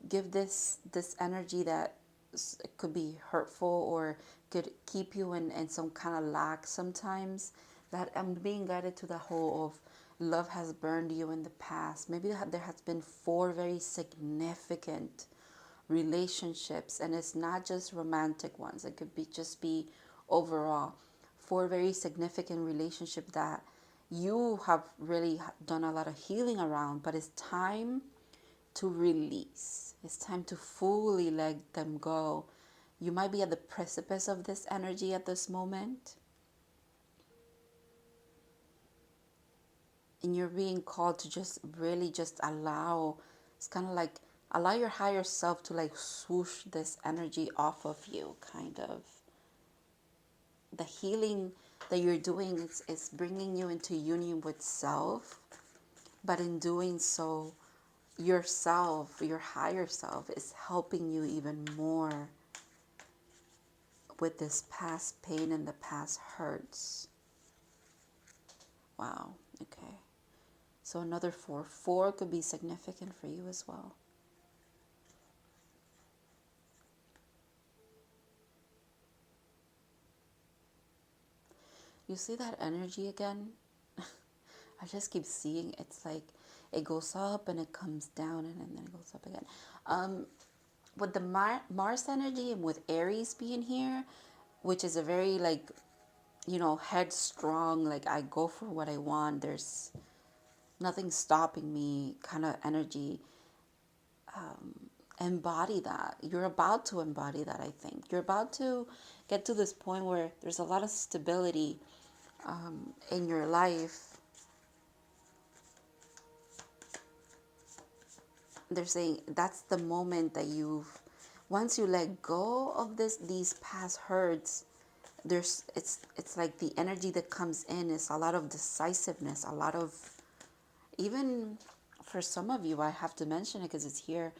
Give this energy that could be hurtful or could keep you in some kind of lack sometimes. That I'm being guided to the whole of love has burned you in the past. Maybe there has been 4 very significant relationships, and it's not just romantic ones. It could be overall 4 very significant relationships that you have really done a lot of healing around, but it's time to release. It's time to fully let them go. You might be at the precipice of this energy at this moment, and you're being called to just really just allow. It's kind of like allow your higher self to like swoosh this energy off of you, kind of. The healing that you're doing is bringing you into union with self, but in doing so, yourself, your higher self, is helping you even more with this past pain and the past hurts. Wow, okay. So another 4. 4 could be significant for you as well. You see that energy again? I just keep seeing it's like it goes up and it comes down and then it goes up again. With the Mars energy and with Aries being here, which is a very like, you know, headstrong, like I go for what I want, there's nothing stopping me kind of energy. Embody that. You're about to embody that, I think. You're about to get to this point where there's a lot of stability in your life. They're saying that's the moment that once you let go of these past hurts, it's like the energy that comes in is a lot of decisiveness, a lot of, even for some of you, I have to mention it because it's here.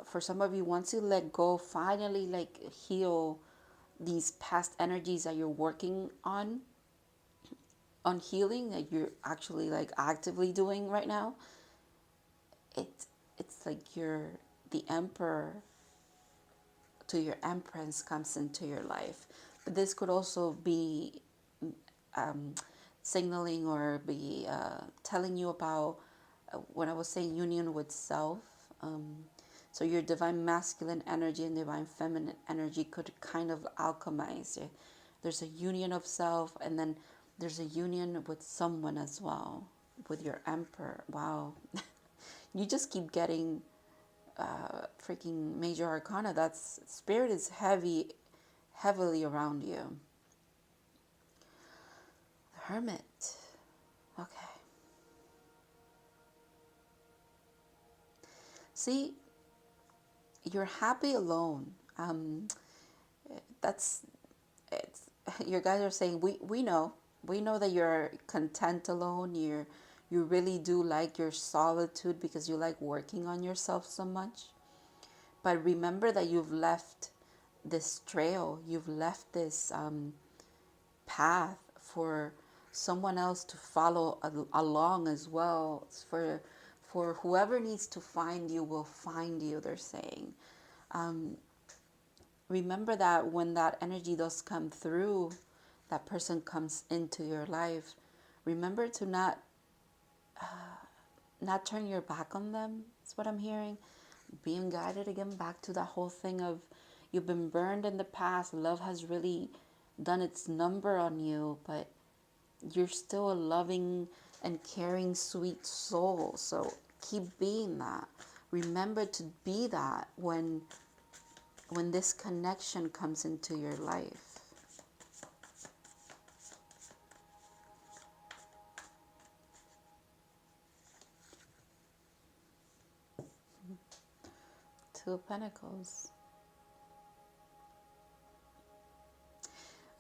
For some of you, once you let go, finally like heal these past energies that you're working on healing, that you're actually like actively doing right now, it's like the emperor to your empress comes into your life. But this could also be signaling or be telling you about when I was saying union with self. So your divine masculine energy and divine feminine energy could kind of alchemize it. There's a union of self, and then there's a union with someone as well, with your emperor. Wow. You just keep getting freaking major arcana. That's spirit is heavily around you. The Hermit. Okay. See, you're happy alone. That's it's. Your guys are saying we know that you're content alone. You really do like your solitude because you like working on yourself so much. But remember that you've left this trail. You've left this path for someone else to follow along as well. For whoever needs to find you will find you, they're saying. Remember that when that energy does come through, that person comes into your life, remember to not turn your back on them. That's what I'm hearing. Being guided again back to that whole thing of you've been burned in the past. Love has really done its number on you, but you're still a loving and caring, sweet soul. So keep being that. Remember to be that when this connection comes into your life. Two of Pentacles.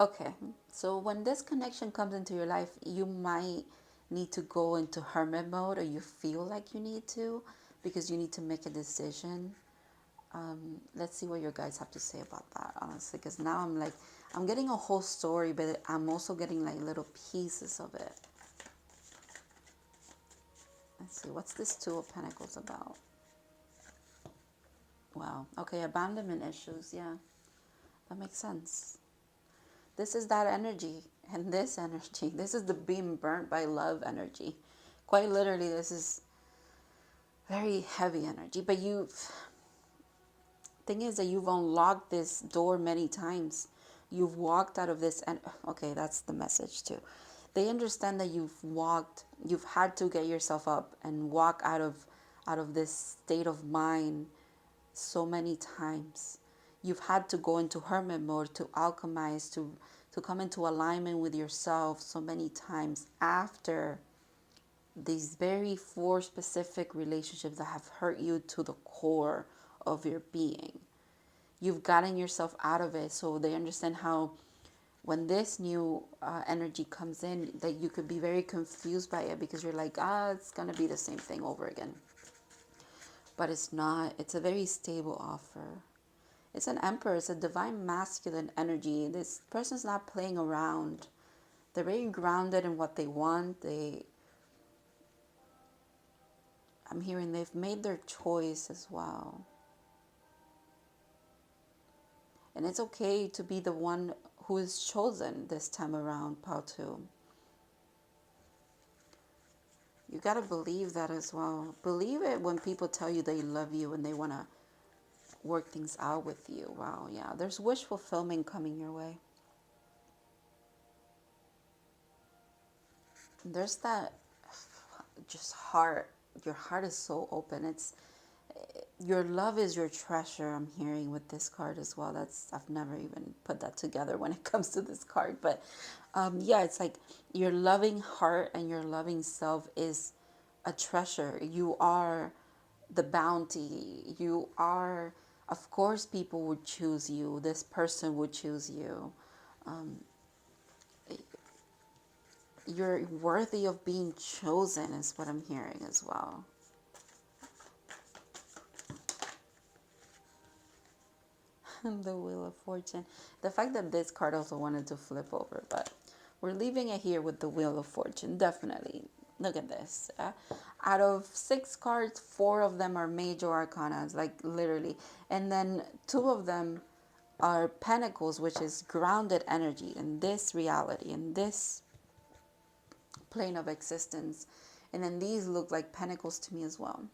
Okay, so when this connection comes into your life, you might need to go into hermit mode, or you feel like you need to, because you need to make a decision. Let's see what your guys have to say about that, honestly, because now I'm getting a whole story, but I'm also getting like little pieces of it. Let's see, what's this Two of Pentacles about? Wow, okay, abandonment issues, yeah, that makes sense. This is that energy, and this energy, this is the being burnt by love energy. Quite literally, this is very heavy energy, but thing is that you've unlocked this door many times. You've walked out of this, and okay, that's the message too. They understand that you've had to get yourself up and walk out of this state of mind so many times. You've had to go into hermit mode, to alchemize, to come into alignment with yourself so many times after these very 4 specific relationships that have hurt you to the core of your being. You've gotten yourself out of it, so they understand how when this new energy comes in, that you could be very confused by it, because you're like, it's gonna be the same thing over again. But it's not. It's a very stable offer. It's an emperor. It's a divine masculine energy. This person's not playing around. They're very grounded in what they want. I'm hearing they've made their choice as well. And it's okay to be the one who is chosen this time around, Pao 2. You got to believe that as well. Believe it when people tell you they love you and they want to work things out with you. Wow, yeah. There's wish fulfillment coming your way. There's that just heart. Your heart is so open. It's your love is your treasure. I'm hearing with this card as well. I've never even put that together when it comes to this card, but yeah, it's like your loving heart and your loving self is a treasure. You are the bounty. You are, of course, people would choose you. This person would choose you. You're worthy of being chosen, is what I'm hearing as well. The Wheel of Fortune. The fact that this card also wanted to flip over, but we're leaving it here with the Wheel of Fortune, definitely. Look at this. Out of 6 cards, 4 of them are major arcana, like literally. And then 2 of them are pentacles, which is grounded energy in this reality, in this plane of existence. And then these look like pentacles to me as well.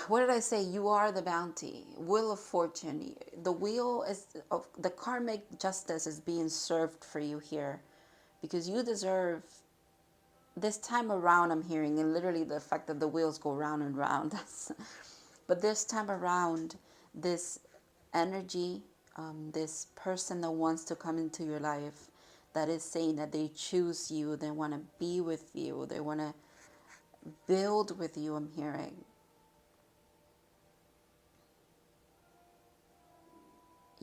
What did I say? You are the bounty. Wheel of Fortune. The wheel is of the karmic justice is being served for you here, because you deserve this time around. I'm hearing, and literally the fact that the wheels go round and round. But this time around, this energy, this person that wants to come into your life, that is saying that they choose you, they want to be with you, they want to build with you. I'm hearing.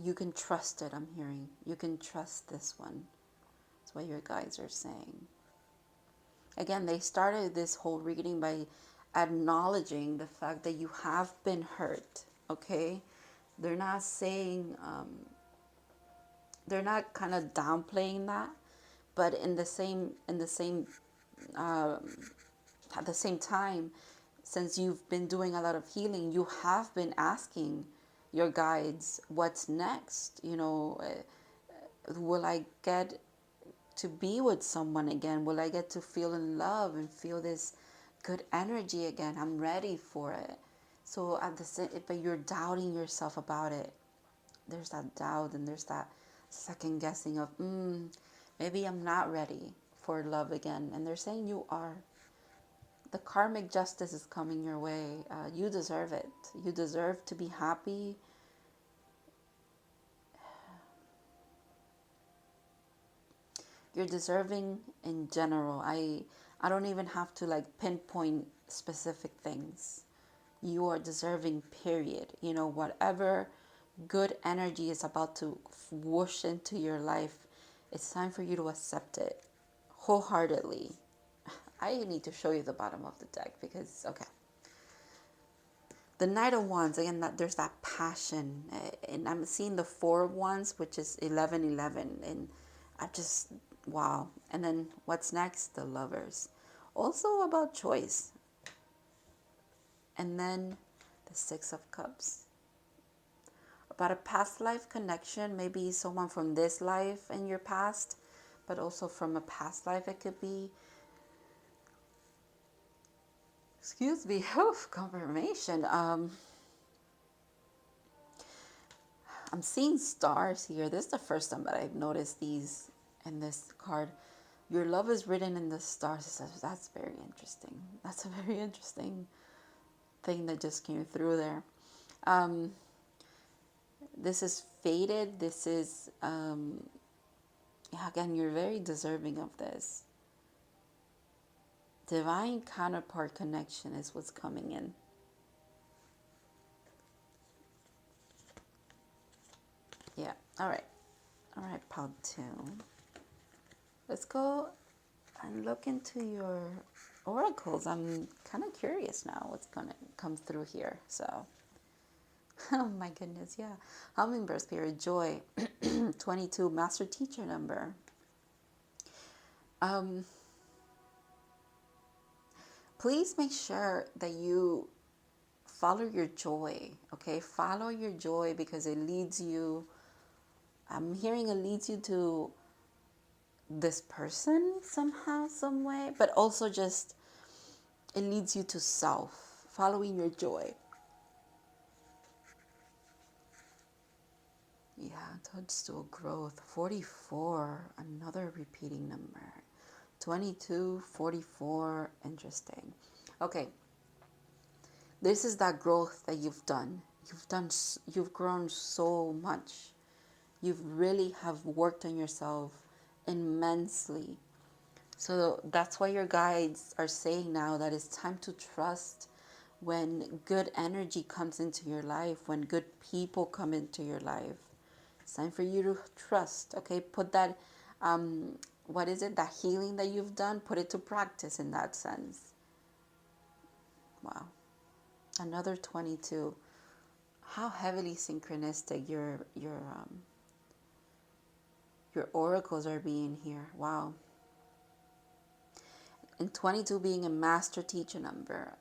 You can trust it, I'm hearing. You can trust this one. That's what your guides are saying. Again, they started this whole reading by acknowledging the fact that you have been hurt, okay? They're not saying, they're not kind of downplaying that, but at the same time, since you've been doing a lot of healing, you have been asking your guides, what's next? You know, will I get to be with someone again? Will I get to feel in love and feel this good energy again? I'm ready for it. So at the same, but you're doubting yourself about it. There's that doubt and there's that second guessing of, maybe I'm not ready for love again. And they're saying you are. The karmic justice is coming your way. You deserve it. You deserve to be happy. You're deserving in general. I don't even have to like pinpoint specific things. You are deserving, period. You know, whatever good energy is about to whoosh into your life, it's time for you to accept it wholeheartedly. I need to show you the bottom of the deck because, okay. The Knight of Wands, again, that there's that passion. And I'm seeing the 4 of Wands, which is 1111. And I just, wow. And then what's next? The Lovers. Also about choice. And then the 6 of Cups. About a past life connection. Maybe someone from this life in your past, but also from a past life it could be. Excuse me, confirmation. I'm seeing stars here. This is the first time that I've noticed these in this card. Your love is written in the stars. That's very interesting. That's a very interesting thing that just came through there. This is fated. This is, yeah, again, you're very deserving of this. Divine counterpart connection is what's coming in. Yeah, all right. All right, part 2. Let's go and look into your oracles. I'm kind of curious now what's going to come through here. So, oh my goodness, yeah. Hummingbird Spirit, Joy, 22, Master Teacher number. Please make sure that you follow your joy, okay? Follow your joy because it leads you, I'm hearing it leads you to this person somehow, some way, but also just it leads you to self, following your joy. Yeah, toadstool growth. 44, another repeating number. 22, 44, interesting. Okay, this is that growth that you've done. You've grown so much. You really have worked on yourself immensely. So that's why your guides are saying now that it's time to trust when good energy comes into your life, when good people come into your life. It's time for you to trust, okay? Put that, what is it, that healing that you've done, put it to practice in that sense. Wow. Another 22. How heavily synchronistic your oracles are being here. Wow. And 22 being a master teacher number,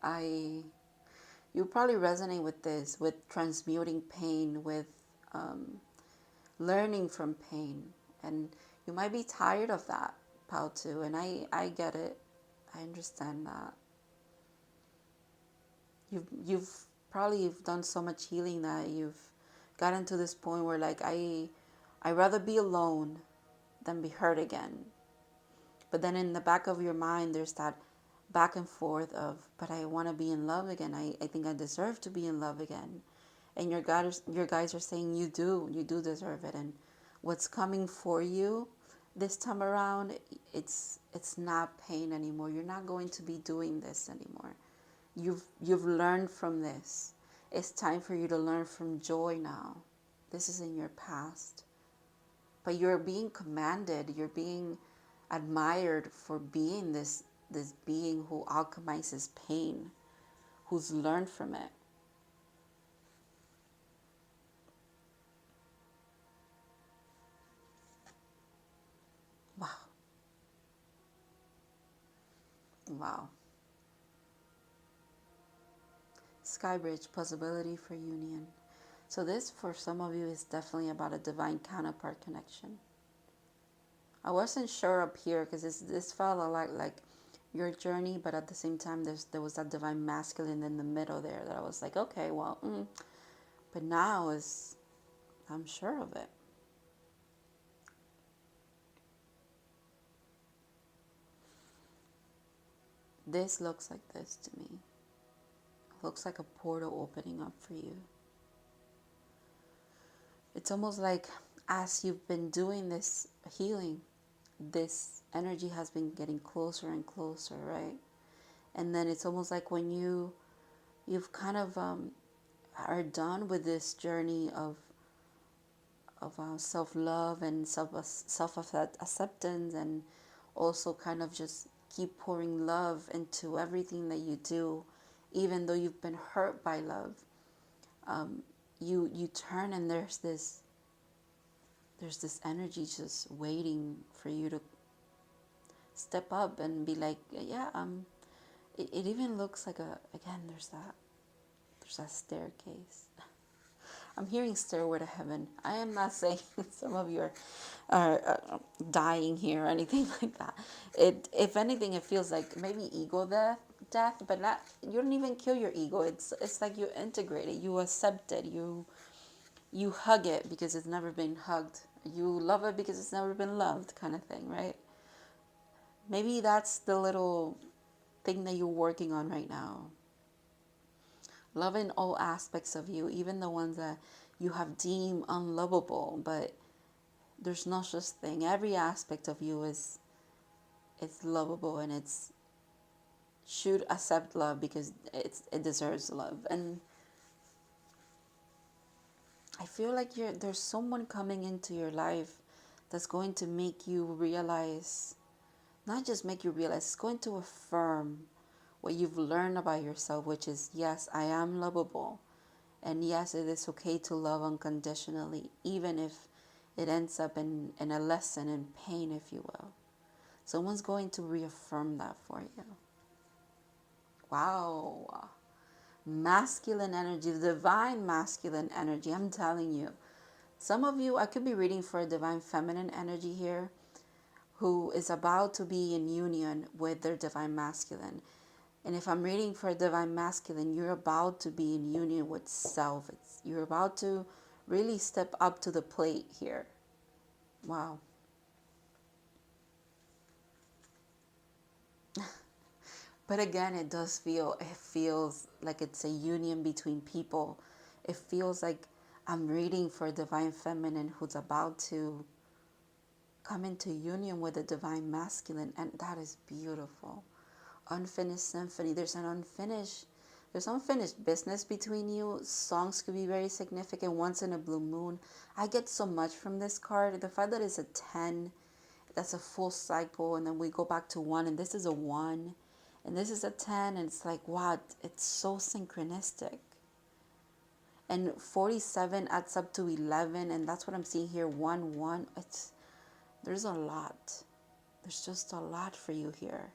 you probably resonate with this, with transmuting pain, with learning from pain. And you might be tired of that, Pao too. And I get it. I understand that. You've probably done so much healing that you've gotten to this point where like I'd rather be alone than be hurt again. But then in the back of your mind, there's that back and forth of, but I want to be in love again. I think I deserve to be in love again. And your guys are saying you do deserve it. And what's coming for you this time around, it's not pain anymore. You're not going to be doing this anymore. You've learned from this. It's time for you to learn from joy now. This is in your past. But you're being commanded, you're being admired for being this being who alchemizes pain, who's learned from it. Wow. Wow. Skybridge, possibility for union. So this, for some of you, is definitely about a divine counterpart connection. I wasn't sure up here because this felt a lot like your journey, but at the same time, there was that divine masculine in the middle there that I was like, okay, well, but now I'm sure of it. This looks like this to me. It looks like a portal opening up for you. It's almost like as you've been doing this healing, this energy has been getting closer and closer, right? And then it's almost like when you've kind of are done with this journey of self-love and self-acceptance, and also kind of just keep pouring love into everything that you do, even though you've been hurt by love. You turn and there's this energy just waiting for you to step up and be like, yeah, it even looks like there's that staircase. I'm hearing Stairway to Heaven. I am not saying some of you are dying here or anything like that. If anything, it feels like maybe ego death, but not. You don't even kill your ego. It's like you integrate it, you accept it, you hug it because it's never been hugged. You love it because it's never been loved, kind of thing, right? Maybe that's the little thing that you're working on right now. Loving all aspects of you, even the ones that you have deemed unlovable, but there's no such thing. Every aspect of you it's lovable, and it's should accept love because it deserves love. And I feel like there's someone coming into your life that's going to make you realize, not just make you realize, it's going to affirm what you've learned about yourself, which is, yes, I am lovable. And yes, it is okay to love unconditionally, even if it ends up in a lesson in pain, if you will. Someone's going to reaffirm that for you. Wow. Masculine energy, divine masculine energy, I'm telling you. Some of you, I could be reading for a divine feminine energy here, who is about to be in union with their divine masculine. And if I'm reading for divine masculine, you're about to be in union with self. You're about to really step up to the plate here. Wow. But again, it feels like it's a union between people. It feels like I'm reading for divine feminine who's about to come into union with the divine masculine, and that is beautiful. Unfinished symphony. There's unfinished business between you. Songs could be very significant. Once in a blue moon. I get so much from this card. The fact that it's a 10, that's a full cycle, and then we go back to 1, and this is a 1, and this is a 10, and it's like, wow, it's so synchronistic. And 47 adds up to 11, and that's what I'm seeing here. 1 1. There's a lot. There's just a lot for you here.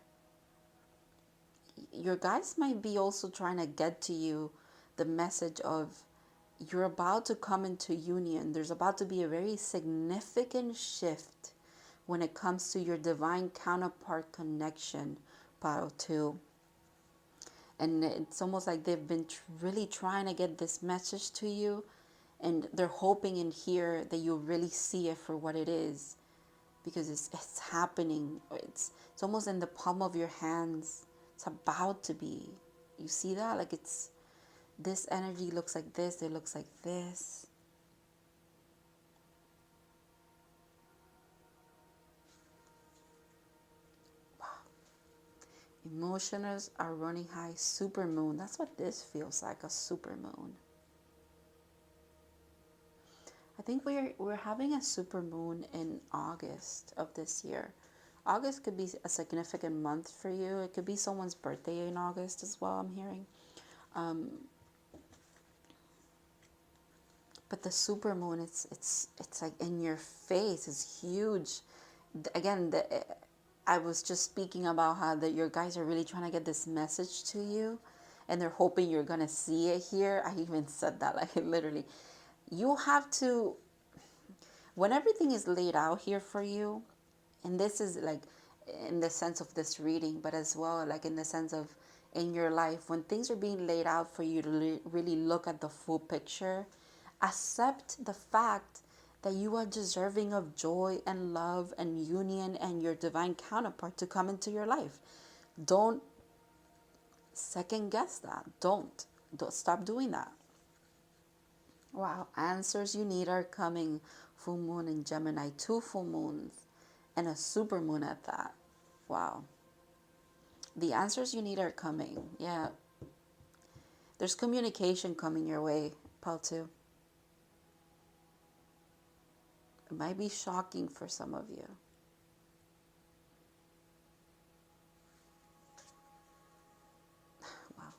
Your guys might be also trying to get to you the message of you're about to come into union. There's about to be a very significant shift when it comes to your divine counterpart connection, pile 2. And it's almost like they've been really trying to get this message to you, and they're hoping in here that you really see it for what it is, because it's happening. It's almost in the palm of your hands. It's about to be. You see that? Like it's, this energy looks like this. It looks like this. Wow. Emotions are running high. Super moon. That's what this feels like, a super moon. I think we're having a super moon in August of this year. August could be a significant month for you. It could be someone's birthday in August as well, I'm hearing. But the super moon, it's like in your face. It's huge. Again, I was just speaking about how that your guys are really trying to get this message to you, and they're hoping you're gonna see it here. I even said that, like literally. You have to, when everything is laid out here for you, and this is like in the sense of this reading, but as well like in the sense of in your life, when things are being laid out for you to really look at the full picture, accept the fact that you are deserving of joy and love and union and your divine counterpart to come into your life. Don't second guess that. Don't stop doing that. Wow, answers you need are coming. Full moon in Gemini, 2 full moons, and a super moon at that. Wow. The answers you need are coming. Yeah. There's communication coming your way, Pal 2. It might be shocking for some of you. Wow.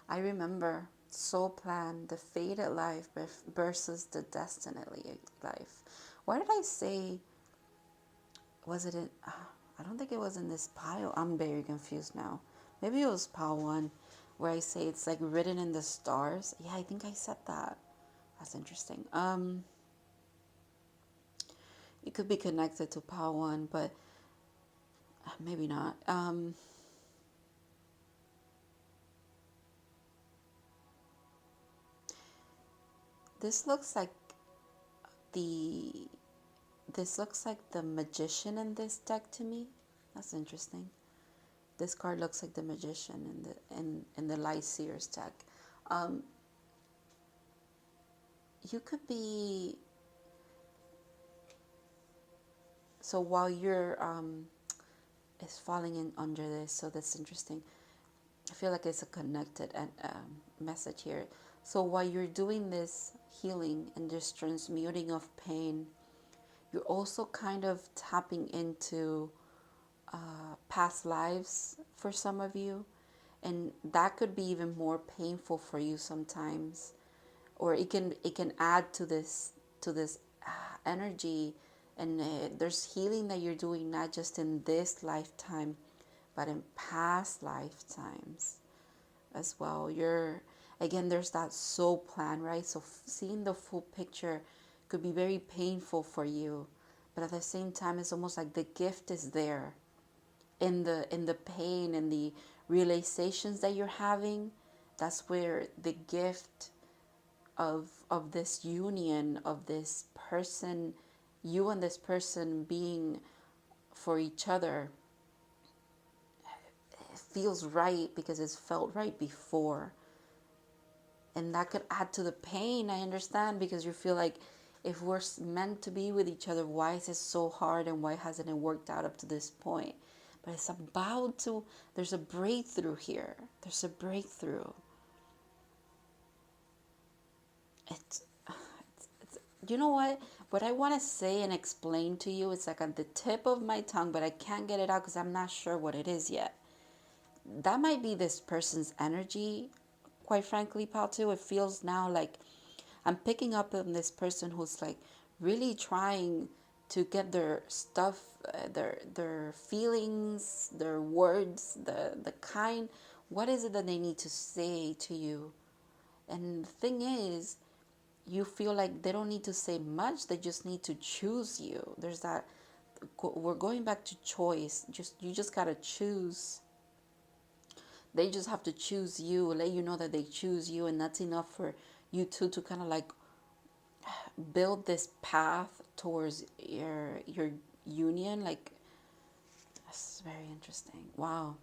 I remember soul plan, the fated life versus the destined life. Why did I say, was it in, I don't think it was in this pile. I'm very confused now. Maybe it was pile 1 where I say it's like written in the stars. Yeah, I think I said that. That's interesting. It could be connected to pile 1, but maybe not. This looks like the magician in this deck to me. That's interesting. This card looks like the magician in the LIGHTSEERS deck. You could be, so while you're is falling in under this, so that's interesting. I feel like it's a connected message here. So while you're doing this healing and this transmuting of pain, you're also kind of tapping into past lives for some of you, and that could be even more painful for you sometimes, or it can add to this energy, and there's healing that you're doing not just in this lifetime, but in past lifetimes as well. Again, there's that soul plan, right? So seeing the full picture could be very painful for you, but at the same time, it's almost like the gift is there in the pain and the realizations that you're having. That's where the gift of this union, of this person, you and this person being for each other, it feels right because it's felt right before. And that could add to the pain, I understand, because you feel like, if we're meant to be with each other, why is it so hard and why hasn't it worked out up to this point? But it's about to, there's a breakthrough here. There's a breakthrough. It's you know what I want to say and explain to you, it's like on the tip of my tongue, but I can't get it out because I'm not sure what it is yet. That might be this person's energy, quite frankly, pal, too. It feels now like I'm picking up on this person who's like really trying to get their stuff, their feelings, their words, the kind. What is it that they need to say to you? And the thing is, you feel like they don't need to say much. They just need to choose you. There's that. We're going back to choice. You just gotta choose. They just have to choose you, let you know that they choose you, and that's enough for you two to kind of like build this path towards your union. Like, that's very interesting. Wow.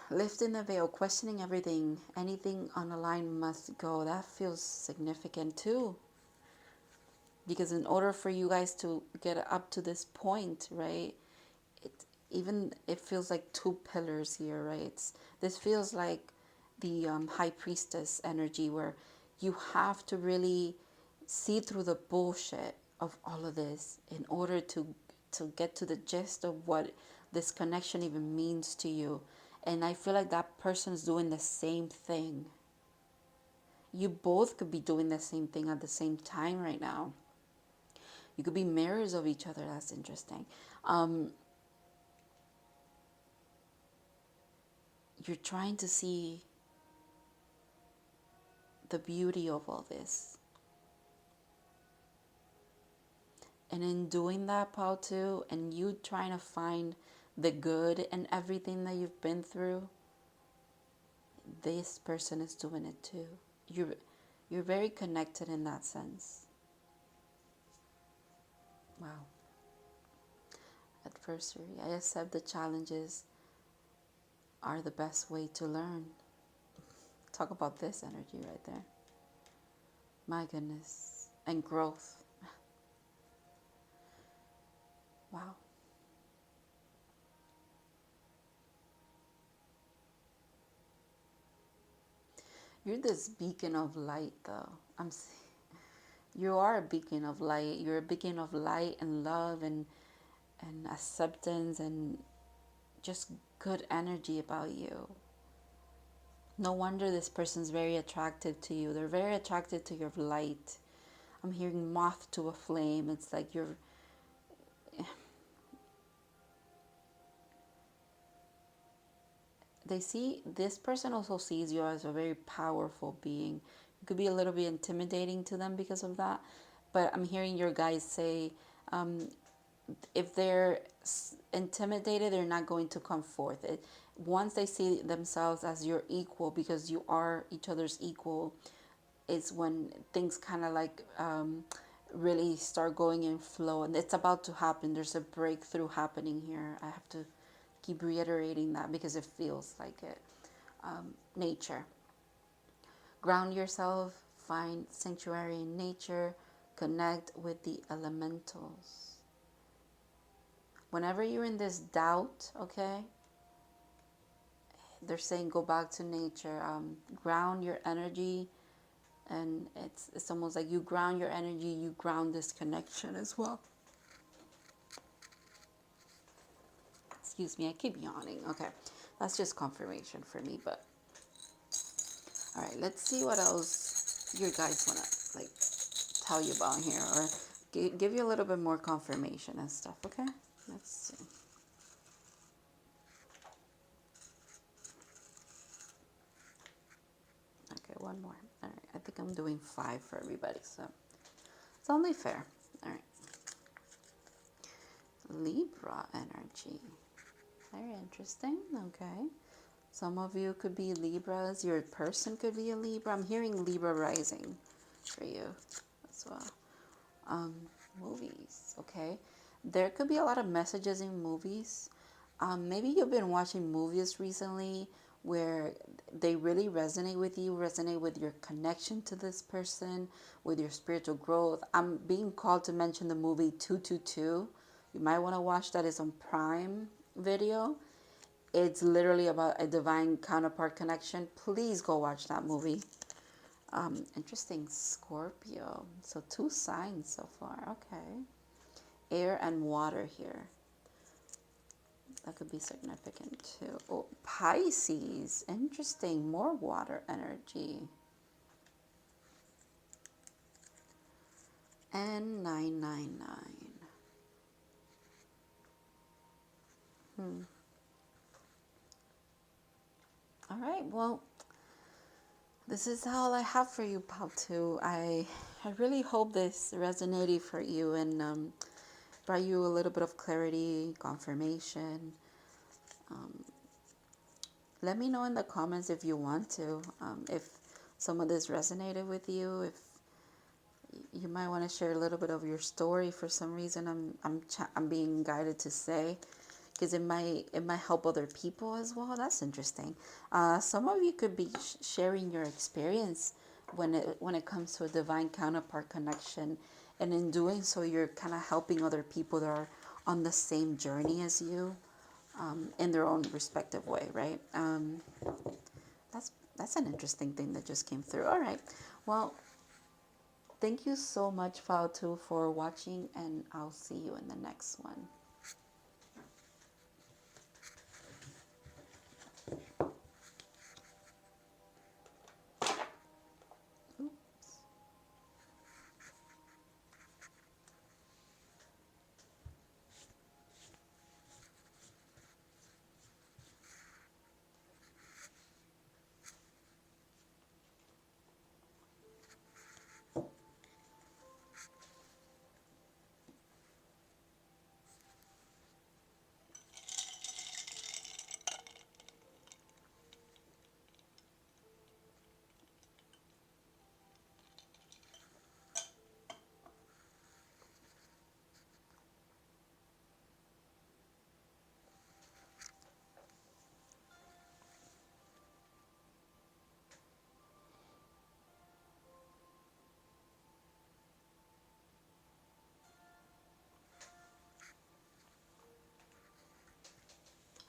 Lifting the veil, questioning everything, anything on the line must go. That feels significant too. Because in order for you guys to get up to this point, right, it feels like two pillars here, right? This feels like the high priestess energy, where you have to really see through the bullshit of all of this in order to get to the gist of what this connection even means to you. And I feel like that person is doing the same thing. You both could be doing the same thing at the same time right now. You could be mirrors of each other. That's interesting. You're trying to see the beauty of all this. And in doing that, Paul, too, and you trying to find the good in everything that you've been through, this person is doing it too. You're very connected in that sense. Wow. Adversary. I accept the challenges are the best way to learn. Talk about this energy right there. My goodness. And growth. Wow. You're this beacon of light, though. You are a beacon of light. You're a beacon of light and love and acceptance and just good energy about you. No wonder this person's very attracted to you. They're very attracted to your light. I'm hearing moth to a flame. It's like this person also sees you as a very powerful being. You could be a little bit intimidating to them because of that. But I'm hearing your guys say, if they're intimidated, they're not going to come forth. Once they see themselves as your equal, because you are each other's equal, is when things kind of like really start going in flow. And it's about to happen. There's a breakthrough happening here. I have to keep reiterating that because it feels like it. Nature. Ground yourself. Find sanctuary in nature. Connect with the elementals. Whenever you're in this doubt, okay, they're saying go back to nature. Ground your energy. And it's almost like you ground your energy, you ground this connection as well. Excuse me, I keep yawning. Okay, that's just confirmation for me. But all right, let's see what else your guys want to like tell you about here, or give you a little bit more confirmation and stuff. Okay, let's see. Okay, one more. All right, I think I'm doing 5 for everybody, so It's only fair. All right. Libra energy. Very interesting. Okay. Some of you could be Libras. Your person could be a Libra. I'm hearing Libra rising for you as well. Movies. Okay. There could be a lot of messages in movies. Maybe you've been watching movies recently where they really resonate with you, resonate with your connection to this person, with your spiritual growth. I'm being called to mention the movie 222. You might want to watch that. It's on Prime Video. It's literally about a divine counterpart connection. Please go watch that movie. Interesting. Scorpio. So 2 signs so far. Okay. Air and water here. That could be significant too. Oh, Pisces. Interesting. More water energy. And 999. All right. Well, this is all I have for you, Pal 2. I really hope this resonated for you and brought you a little bit of clarity, confirmation. Let me know in the comments if you want to, if some of this resonated with you, if you might want to share a little bit of your story. For some reason, I'm being guided to say, because it might help other people as well. That's interesting. Some of you could be sharing your experience when it comes to a divine counterpart connection, and in doing so, you're kind of helping other people that are on the same journey as you, in their own respective way, right? That's an interesting thing that just came through. All right, well. Thank you so much, File 2, for watching, and I'll see you in the next one.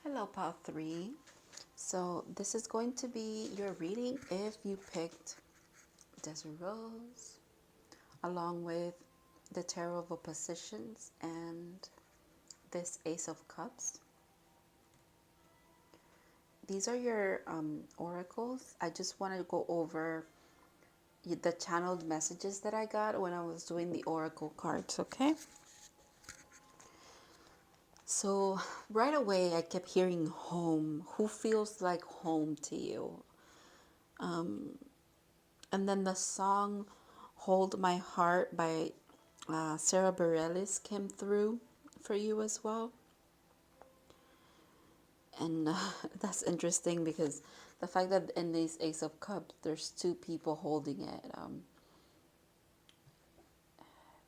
Hello, Pile 3. So this is going to be your reading if you picked Desert Rose, along with the Tarot of Oppositions and this Ace of Cups. These are your oracles. I just want to go over the channeled messages that I got when I was doing the oracle cards, okay? So right away, I kept hearing home. Who feels like home to you? And then the song Hold My Heart by Sarah Bareilles came through for you as well. And that's interesting because the fact that in this Ace of Cups, there's 2 people holding it.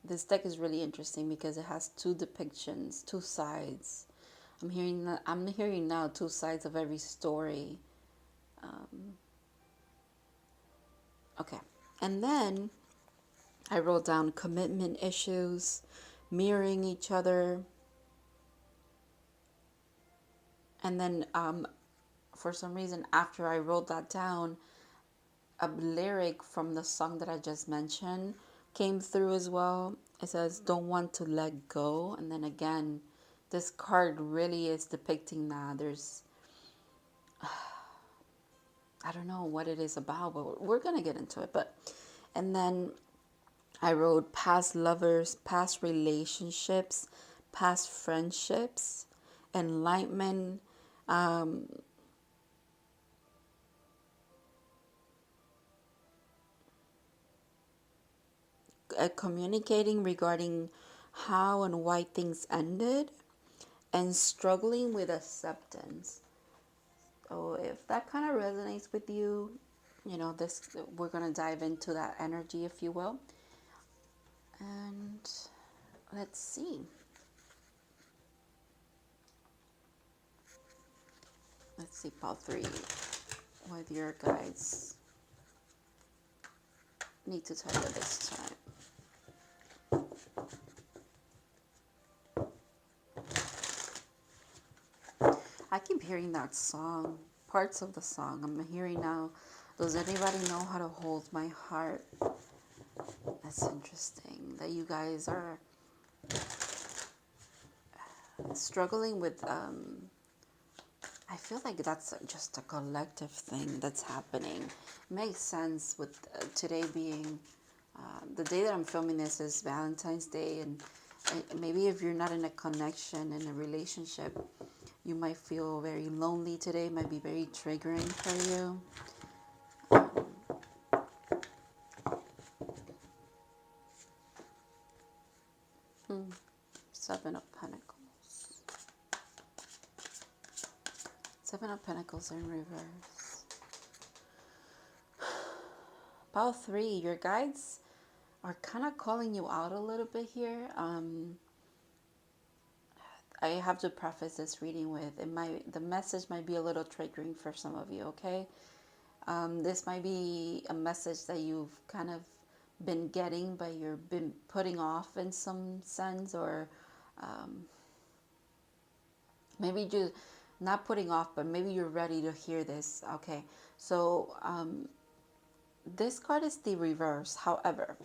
This deck is really interesting because it has 2 depictions, 2 sides. I'm hearing now 2 sides of every story. Okay, and then I wrote down commitment issues, mirroring each other, and then for some reason after I wrote that down, a lyric from the song that I just mentioned came through as well. It says, "Don't want to let go," and then again, this card really is depicting that. There's, I don't know what it is about, but we're gonna get into it. And then I wrote past lovers, past relationships, past friendships, enlightenment, communicating regarding how and why things ended, and struggling with acceptance. So if that kind of resonates with you, this, we're going to dive into that energy, if you will. And let's see. Let's see, pile 3, what your guides need to tell you this time. I keep hearing that song, parts of the song. I'm hearing now, does anybody know how to hold my heart? That's interesting that you guys are struggling with, I feel like that's just a collective thing that's happening. It makes sense with today being, the day that I'm filming this is Valentine's Day, and maybe if you're not in a connection, in a relationship, you might feel very lonely today. It might be very triggering for you. Seven of Pentacles. Seven of Pentacles in reverse. Pile 3, your guides are kind of calling you out a little bit here. I have to preface this reading with, the message might be a little triggering for some of you, okay? This might be a message that you've kind of been getting, but you've been putting off in some sense, or maybe just not putting off, but maybe you're ready to hear this. Okay, so this card is the reverse. However,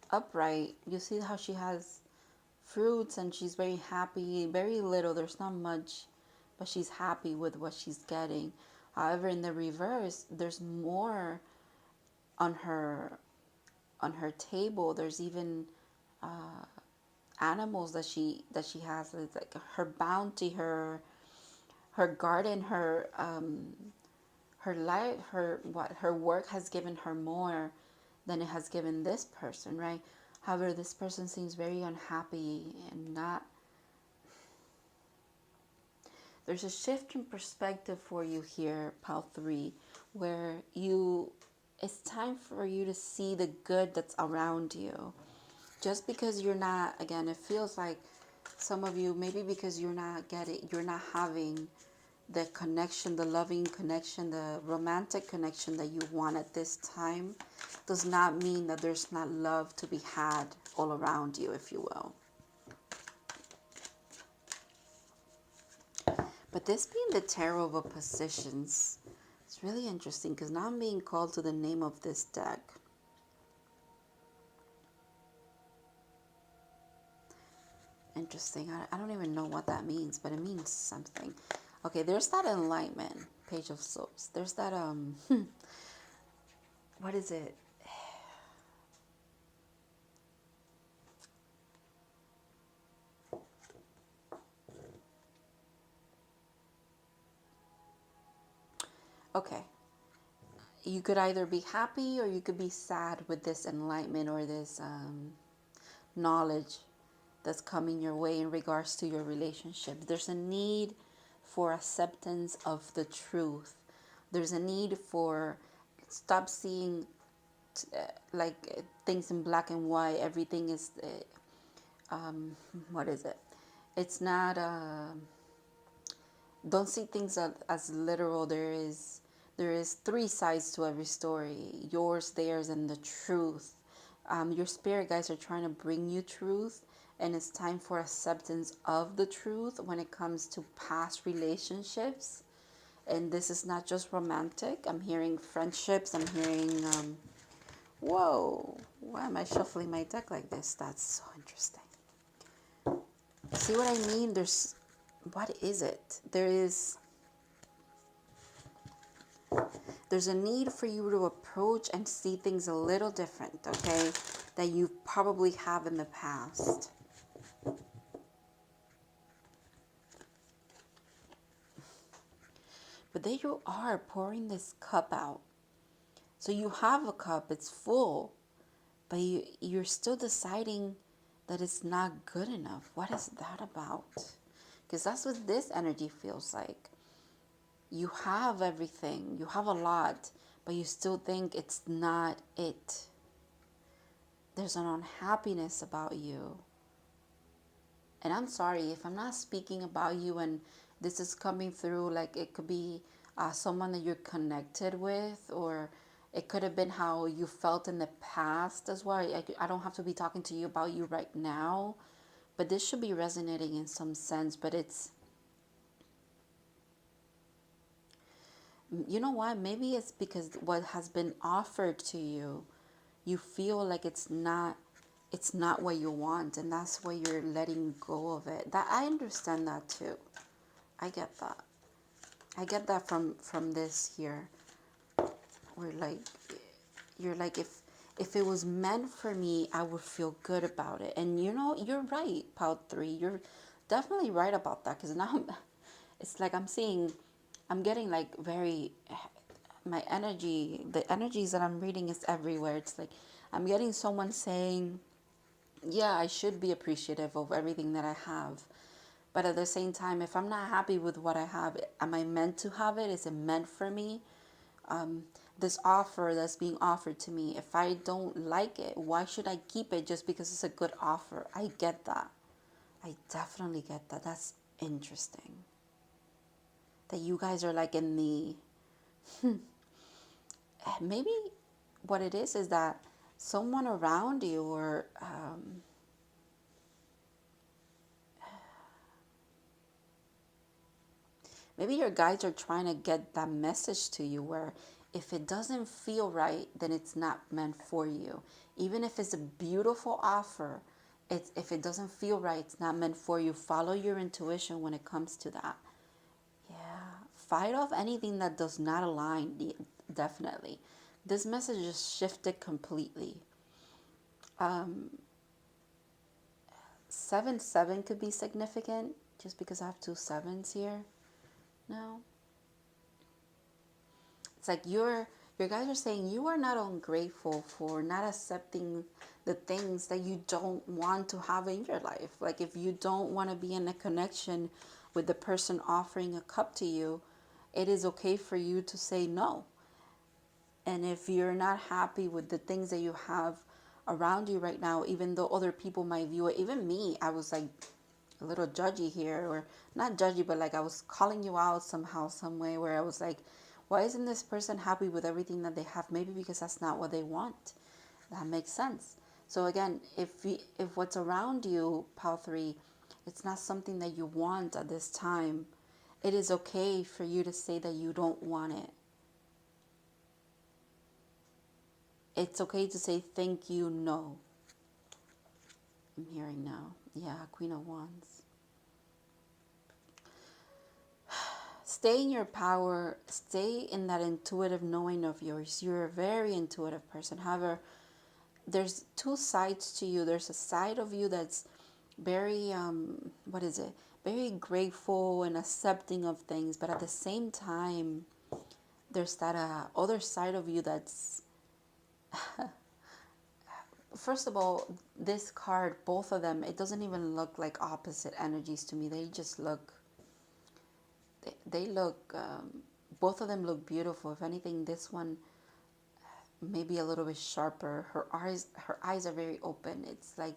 upright, you see how she has fruits and she's very happy. Very little, there's not much, but she's happy with what she's getting. However, in the reverse, there's more on her table. There's even animals that she has. It's like her bounty, her garden, her life, her work has given her more than it has given this person, right? However, this person seems very unhappy and not. There's a shift in perspective for you here, pile 3, where it's time for you to see the good that's around you. Just because you're not, again, it feels like some of you, maybe because you're not having the connection, the loving connection, the romantic connection that you want at this time, does not mean that there's not love to be had all around you, if you will. But this being the Tarot of Oppositions, it's really interesting because now I'm being called to the name of this deck. Interesting. I don't even know what that means, but it means something. Okay, there's that Enlightenment, Page of Swords. There's that, what is it? Okay. You could either be happy or you could be sad with this enlightenment or this knowledge that's coming your way in regards to your relationship. There's a need for acceptance of the truth. There's a need for stop seeing things in black and white. Everything is, what is it? It's not, don't see things as literal. There is 3 sides to every story. Yours, theirs, and the truth. Your spirit guides are trying to bring you truth, and it's time for acceptance of the truth when it comes to past relationships. And this is not just romantic. I'm hearing friendships. I'm hearing, whoa, why am I shuffling my deck like this? That's so interesting. See what I mean? What is it? There's a need for you to approach and see things a little different, okay, that you probably have in the past. But there you are, pouring this cup out. So you have a cup, it's full, but you're still deciding that it's not good enough. What is that about? Because that's what this energy feels like. You have everything, you have a lot, but you still think it's not it. There's an unhappiness about you. And I'm sorry if I'm not speaking about you and this is coming through, like it could be someone that you're connected with, or it could have been how you felt in the past as well. I don't have to be talking to you about you right now, but this should be resonating in some sense. But it's, you know why? Maybe it's because what has been offered to you, you feel like it's not what you want, and that's why you're letting go of it. That I understand that too. I get that. I get that from this here. Where like you're like, if it was meant for me, I would feel good about it. And you know, you're right, Pal 3. You're definitely right about that, because now it's like I'm getting like very, my energy, the energies that I'm reading is everywhere. It's like I'm getting someone saying, yeah, I should be appreciative of everything that I have. But at the same time, if I'm not happy with what I have, am I meant to have it? Is it meant for me? This offer that's being offered to me, if I don't like it, why should I keep it just because it's a good offer? I get that. I definitely get that. That's interesting. That you guys are like in the, maybe what it is that someone around you, or maybe your guides are trying to get that message to you, where if it doesn't feel right, then it's not meant for you. Even if it's a beautiful offer, if it doesn't feel right, it's not meant for you. Follow your intuition when it comes to that. Yeah. Fight off anything that does not align, definitely. This message is shifted completely. 7-7 could be significant, just because I have 2 sevens here. No. It's like your guys are saying you are not ungrateful for not accepting the things that you don't want to have in your life. Like if you don't want to be in a connection with the person offering a cup to you, it is okay for you to say no. And if you're not happy with the things that you have around you right now, even though other people might view it, even me, I was like a little judgy here, or not judgy, but like I was calling you out somehow, some way, where I was like, why isn't this person happy with everything that they have? Maybe because that's not what they want. That makes sense. So again, if what's around you, Pal 3, it's not something that you want at this time, it is okay for you to say that you don't want it. It's okay to say thank you, no. I'm hearing now. Yeah, Queen of Wands. Stay in your power. Stay in that intuitive knowing of yours. You're a very intuitive person. However, there's 2 sides to you. There's a side of you that's very, what is it? Very grateful and accepting of things. But at the same time, there's that other side of you that's, first of all, this card, both of them, it doesn't even look like opposite energies to me. They just look, they look, both of them look beautiful. If anything, this one maybe a little bit sharper. Her eyes are very open. It's like,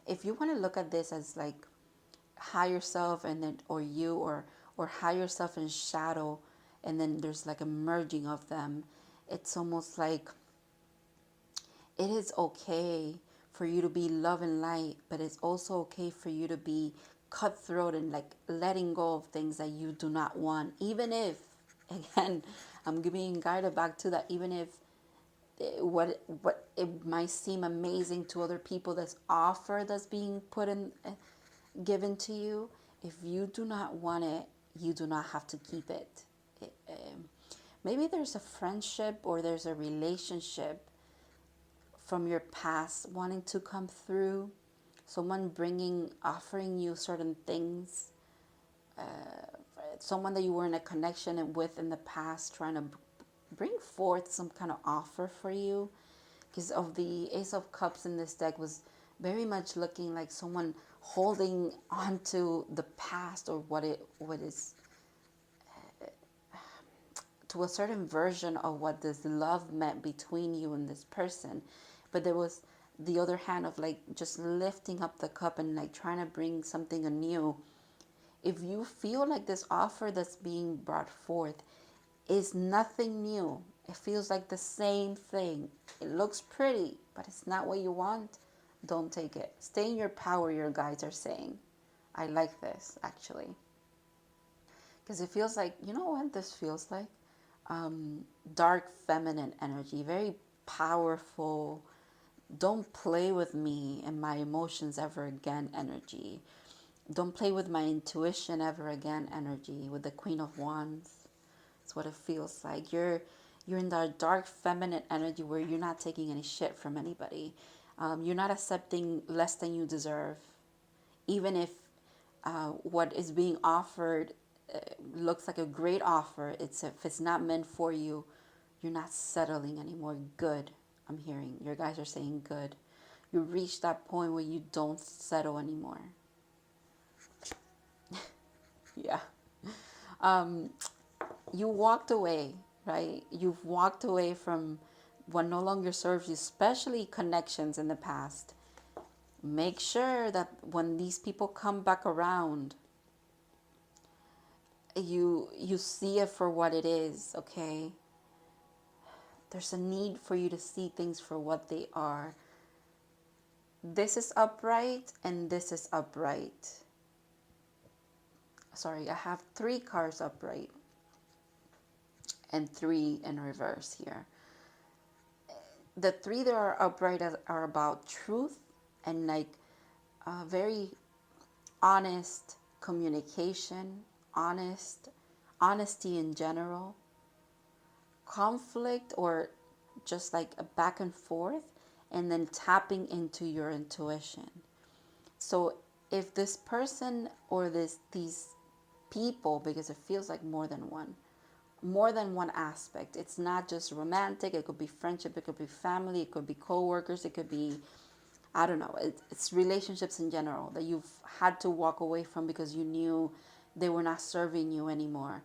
if you want to look at this as like higher self, and then or higher self and shadow, and then there's like a merging of them. It's almost like it is okay for you to be love and light, but it's also okay for you to be cutthroat and like letting go of things that you do not want. Even if, again, I'm being guided back to that, even if what it might seem amazing to other people, that's offer that's being put in, given to you, if you do not want it, you do not have to keep it. Maybe there's a friendship or there's a relationship from your past wanting to come through, someone offering you certain things, someone that you were in a connection with in the past, trying to bring forth some kind of offer for you. because of the Ace of Cups in this deck was very much looking like someone holding onto the past, or what is to a certain version of what this love meant between you and this person. But there was the other hand of like just lifting up the cup and like trying to bring something anew. If you feel like this offer that's being brought forth is nothing new, it feels like the same thing, it looks pretty, but it's not what you want, don't take it. Stay in your power, your guides are saying. I like this actually. Because it feels like, you know what this feels like? Dark feminine energy, very powerful. Don't play with me and my emotions ever again energy. Don't play with my intuition ever again energy, with the Queen of Wands. That's what it feels like. You're in that dark feminine energy where you're not taking any shit from anybody. You're not accepting less than you deserve. Even if what is being offered looks like a great offer, if it's not meant for you, you're not settling anymore. Good. I'm hearing your guys are saying good. You reach that point where you don't settle anymore. Yeah. You walked away, right? You've walked away from what no longer serves you, especially connections in the past. Make sure that when these people come back around, you see it for what it is, okay? There's a need for you to see things for what they are. This is upright and this is upright. Sorry, I have 3 cards upright and 3 in reverse here. The 3 that are upright are about truth and like very honest communication, honesty in general, conflict or just like a back and forth, and then tapping into your intuition. So if this person or these people, because it feels like more than one aspect. It's not just romantic. It could be friendship. It could be family. It could be co-workers. It could be, I don't know. It's relationships in general that you've had to walk away from because you knew they were not serving you anymore.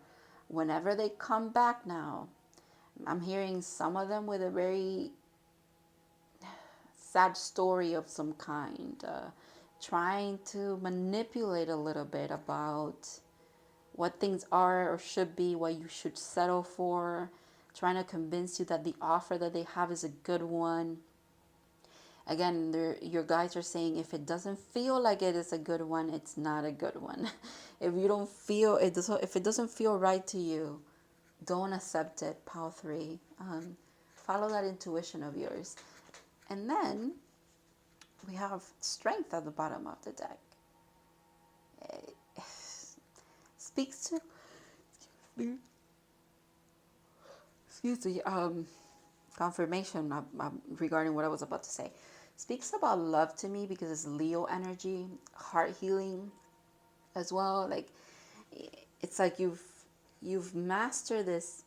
Whenever they come back now, I'm hearing some of them with a very sad story of some kind, trying to manipulate a little bit about what things are or should be, what you should settle for, trying to convince you that the offer that they have is a good one. Again, your guides are saying if it doesn't feel like it is a good one, it's not a good one. If you don't feel it, if it doesn't feel right to you, don't accept it. Pile 3. Follow that intuition of yours. And then we have strength at the bottom of the deck. Speaks to, excuse me, confirmation regarding what I was about to say. Speaks about love to me because it's Leo energy, heart healing as well. Like it's like you've mastered this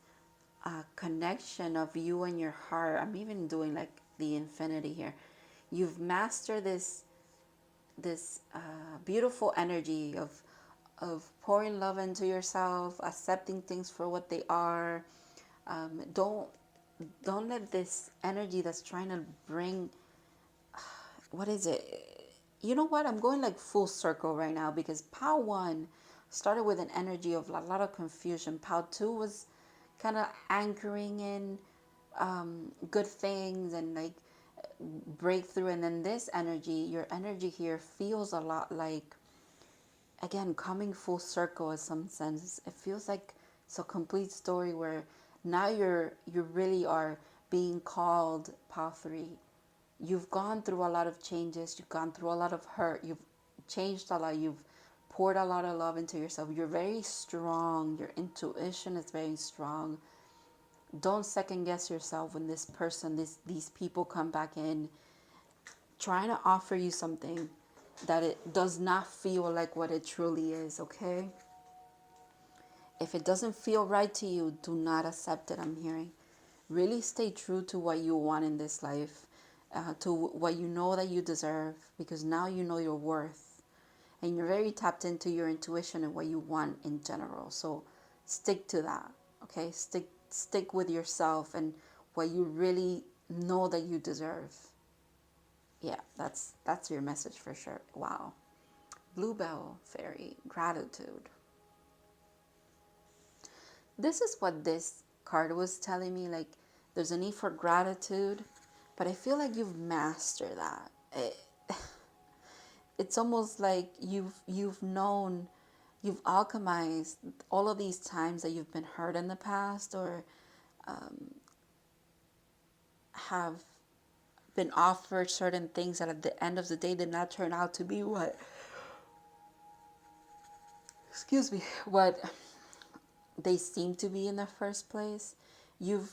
connection of you and your heart. I'm even doing like the infinity here. You've mastered this beautiful energy of pouring love into yourself, accepting things for what they are. Don't let this energy that's trying to bring, what is it? You know what? I'm going like full circle right now because Pile 1 started with an energy of a lot of confusion. Pile 2 was kind of anchoring in good things and like breakthrough. And then this energy, your energy here feels a lot like, again, coming full circle in some sense. It feels like it's a complete story where now you really are being called, Pile 3. You've gone through a lot of changes. You've gone through a lot of hurt. You've changed a lot. You've poured a lot of love into yourself. You're very strong. Your intuition is very strong. Don't second guess yourself when this person, these people come back in trying to offer you something that it does not feel like what it truly is, okay? If it doesn't feel right to you, do not accept it, I'm hearing. Really stay true to what you want in this life. to what you know that you deserve, because now you know your worth and you're very tapped into your intuition and what you want in general. So stick to that, okay? Stick with yourself and what you really know that you deserve. Yeah, that's your message for sure. Wow. Bluebell fairy, gratitude. This is what this card was telling me, like there's a need for gratitude, but I feel like you've mastered that. It's almost like you've known, you've alchemized all of these times that you've been hurt in the past, or have been offered certain things that at the end of the day did not turn out to be what, excuse me, what they seem to be in the first place. You've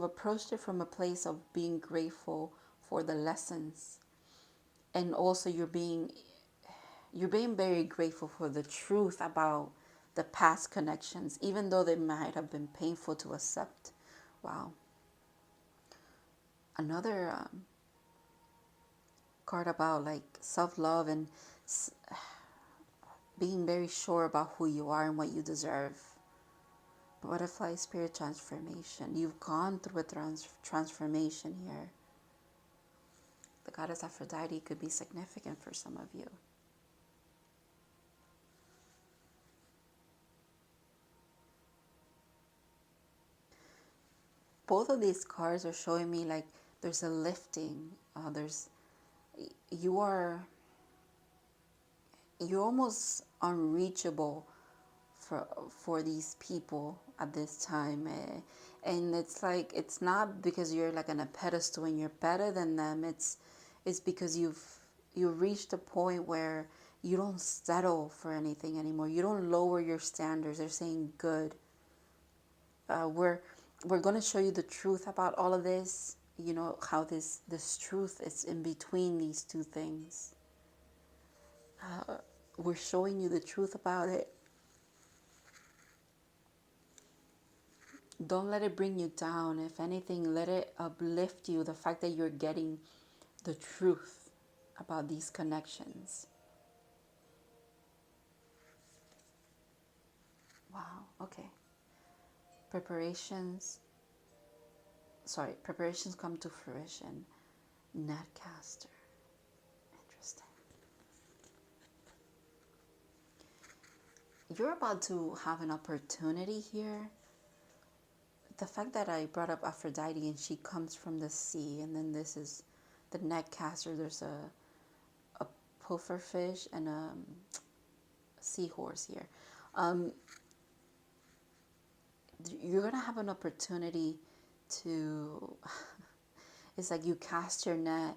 approached it from a place of being grateful for the lessons, and also you're being very grateful for the truth about the past connections, even though they might have been painful to accept. Wow. Another card about like self-love and being very sure about who you are and what you deserve. Butterfly spirit transformation. You've gone through a transformation here. The goddess Aphrodite could be significant for some of you. Both of these cards are showing me like there's a lifting. You're almost unreachable for these people at this time, and it's like, it's not because you're like on a pedestal and you're better than them. It's because you've reached a point where you don't settle for anything anymore. You don't lower your standards. They're saying good. We're going to show you the truth about all of this. You know how this truth is in between these two things. We're showing you the truth about it. Don't let it bring you down. If anything, let it uplift you. The fact that you're getting the truth about these connections. Wow, okay. Preparations come to fruition. Netcaster. Interesting. You're about to have an opportunity here. The fact that I brought up Aphrodite and she comes from the sea, and then this is the netcaster. There's a pufferfish and a seahorse here. You're gonna have an opportunity to it's like you cast your net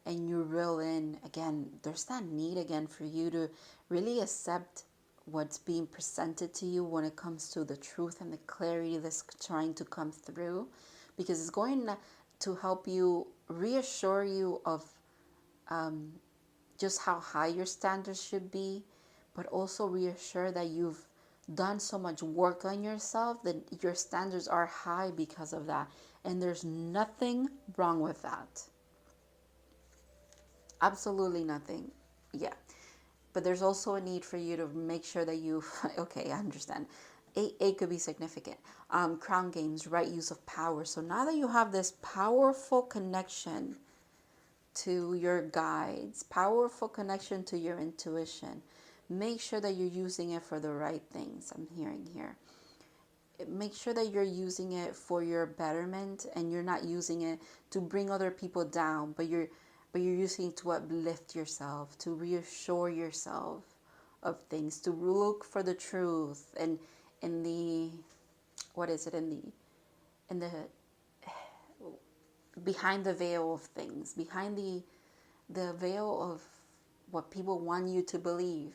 and you reel in again. There's that need again for you to really accept what's being presented to you when it comes to the truth and the clarity that's trying to come through, because it's going to help you, reassure you of just how high your standards should be, but also reassure that you've done so much work on yourself that your standards are high because of that, and there's nothing wrong with that. Absolutely nothing. Yeah. But there's also a need for you to make sure that you, okay, I understand. Eight could be significant. Crown games, right use of power. So now that you have this powerful connection to your guides, powerful connection to your intuition, make sure that you're using it for the right things. I'm hearing here. Make sure that you're using it for your betterment, and you're not using it to bring other people down, but you're using it to uplift yourself, to reassure yourself of things, to look for the truth, and in the, what is it, in the behind the veil of things, behind the veil of what people want you to believe,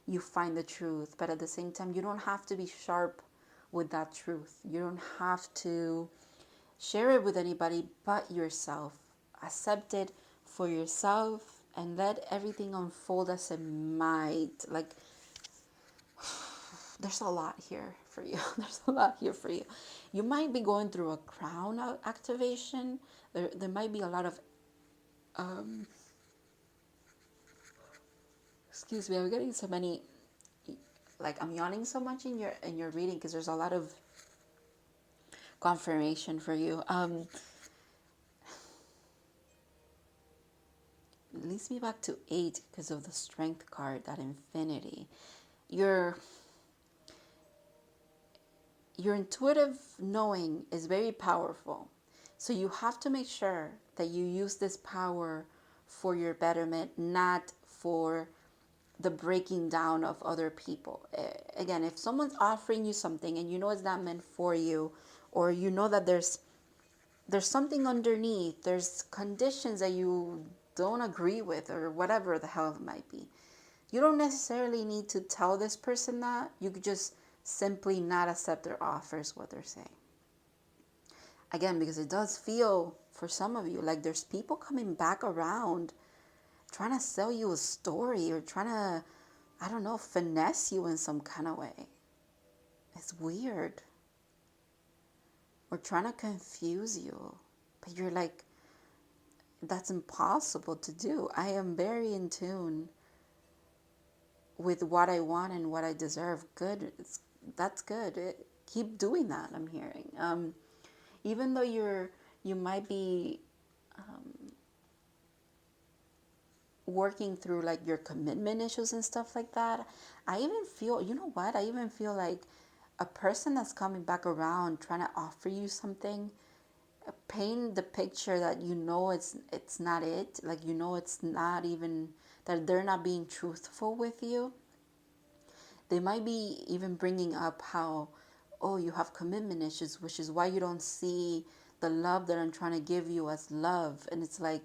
you find the truth. But at the same time, you don't have to be sharp with that truth. You don't have to share it with anybody but yourself. Accept it for yourself and let everything unfold as it might. Like, there's a lot here for you. There's a lot here for you. You might be going through a crown activation. There might be a lot of, excuse me, I'm getting so many, like I'm yawning so much in your reading because there's a lot of confirmation for you. Leads me back to 8 because of the strength card, that infinity. Your intuitive knowing is very powerful. So you have to make sure that you use this power for your betterment, not for the breaking down of other people. Again, if someone's offering you something and you know it's not meant for you, or you know that there's something underneath, there's conditions that you don't agree with, or whatever the hell it might be, you don't necessarily need to tell this person that. You could just simply not accept their offers, what they're saying. Again, because it does feel for some of you like there's people coming back around trying to sell you a story, or trying to, I don't know, finesse you in some kind of way. It's weird. Or trying to confuse you. But you're like, that's impossible to do. I am very in tune with what I want and what I deserve. Good. That's good. Keep doing that, I'm hearing. Even though you might be working through like your commitment issues and stuff like that, I even feel, you know what? I even feel like a person that's coming back around trying to offer you something, paint the picture that you know it's not it. Like, you know, it's not even, that they're not being truthful with you. They might be even bringing up how, oh, you have commitment issues, which is why you don't see the love that I'm trying to give you as love. And it's like,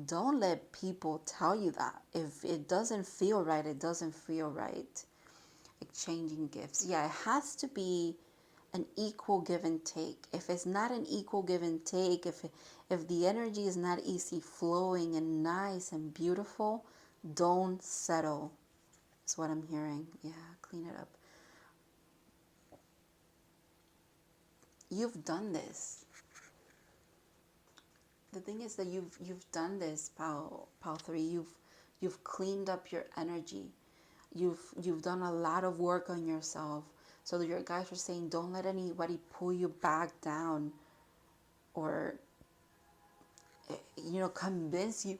don't let people tell you that. If it doesn't feel right, it doesn't feel right. Exchanging gifts. Yeah, it has to be an equal give and take. If it's not an equal give and take, if the energy is not easy flowing and nice and beautiful, don't settle. Is what I'm hearing. Yeah, clean it up. You've done this. The thing is that you've done this, Pal 3. You've cleaned up your energy. You've done a lot of work on yourself. So your guys are saying, don't let anybody pull you back down, or convince you,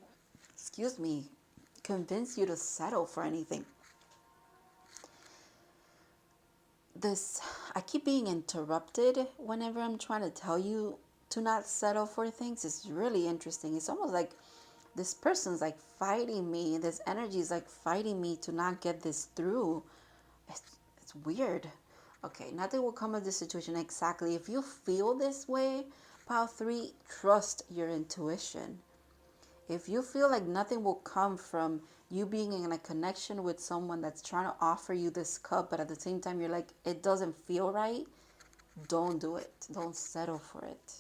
convince you to settle for anything. I keep being interrupted whenever I'm trying to tell you to not settle for things. It's really interesting. It's almost like this person's like fighting me. This energy is like fighting me to not get this through. It's weird. Okay, nothing will come of this situation exactly. If you feel this way, Pile 3, trust your intuition. If you feel like nothing will come from you being in a connection with someone that's trying to offer you this cup, but at the same time you're like, it doesn't feel right, don't do it. Don't settle for it.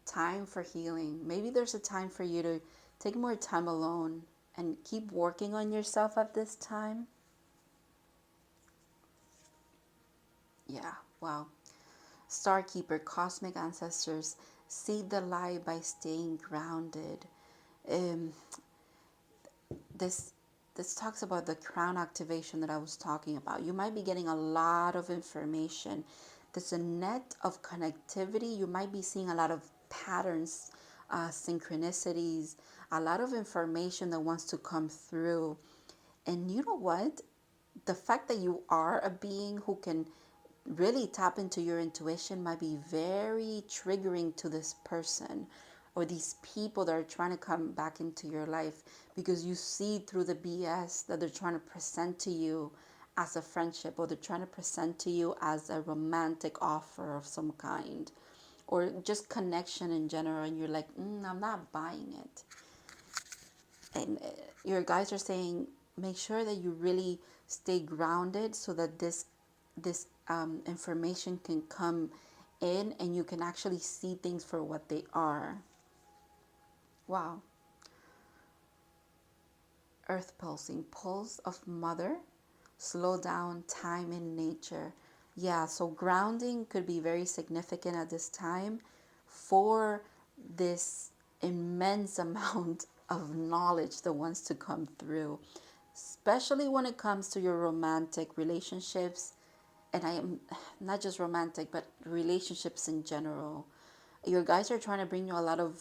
Time for healing. Maybe there's a time for you to take more time alone and keep working on yourself at this time. Yeah, wow. Starkeeper, cosmic ancestors, see the light by staying grounded. This talks about the crown activation that I was talking about. You might be getting a lot of information. There's a net of connectivity. You might be seeing a lot of patterns, synchronicities, a lot of information that wants to come through. And you know what? The fact that you are a being who can really tap into your intuition might be very triggering to this person or these people that are trying to come back into your life, because you see through the BS that they're trying to present to you as a friendship, or they're trying to present to you as a romantic offer of some kind, or just connection in general, and you're like, I'm not buying it. And your guys are saying, make sure that you really stay grounded so that this information can come in and you can actually see things for what they are. Wow. Earth pulsing, pulse of mother, slow down, time in nature. Yeah, so grounding could be very significant at this time for this immense amount of knowledge that wants to come through, especially when it comes to your romantic relationships. And I am not just romantic, but relationships in general. Your guys are trying to bring you a lot of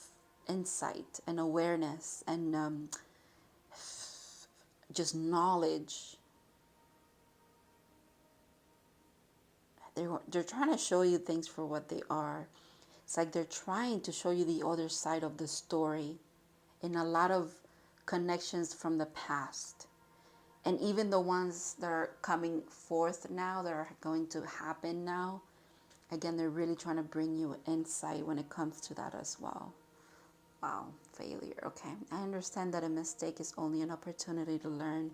insight and awareness and just knowledge. They're trying to show you things for what they are. It's like they're trying to show you the other side of the story in a lot of connections from the past. And even the ones that are coming forth now, that are going to happen now, again, they're really trying to bring you insight when it comes to that as well. Wow, failure. Okay, I understand that a mistake is only an opportunity to learn.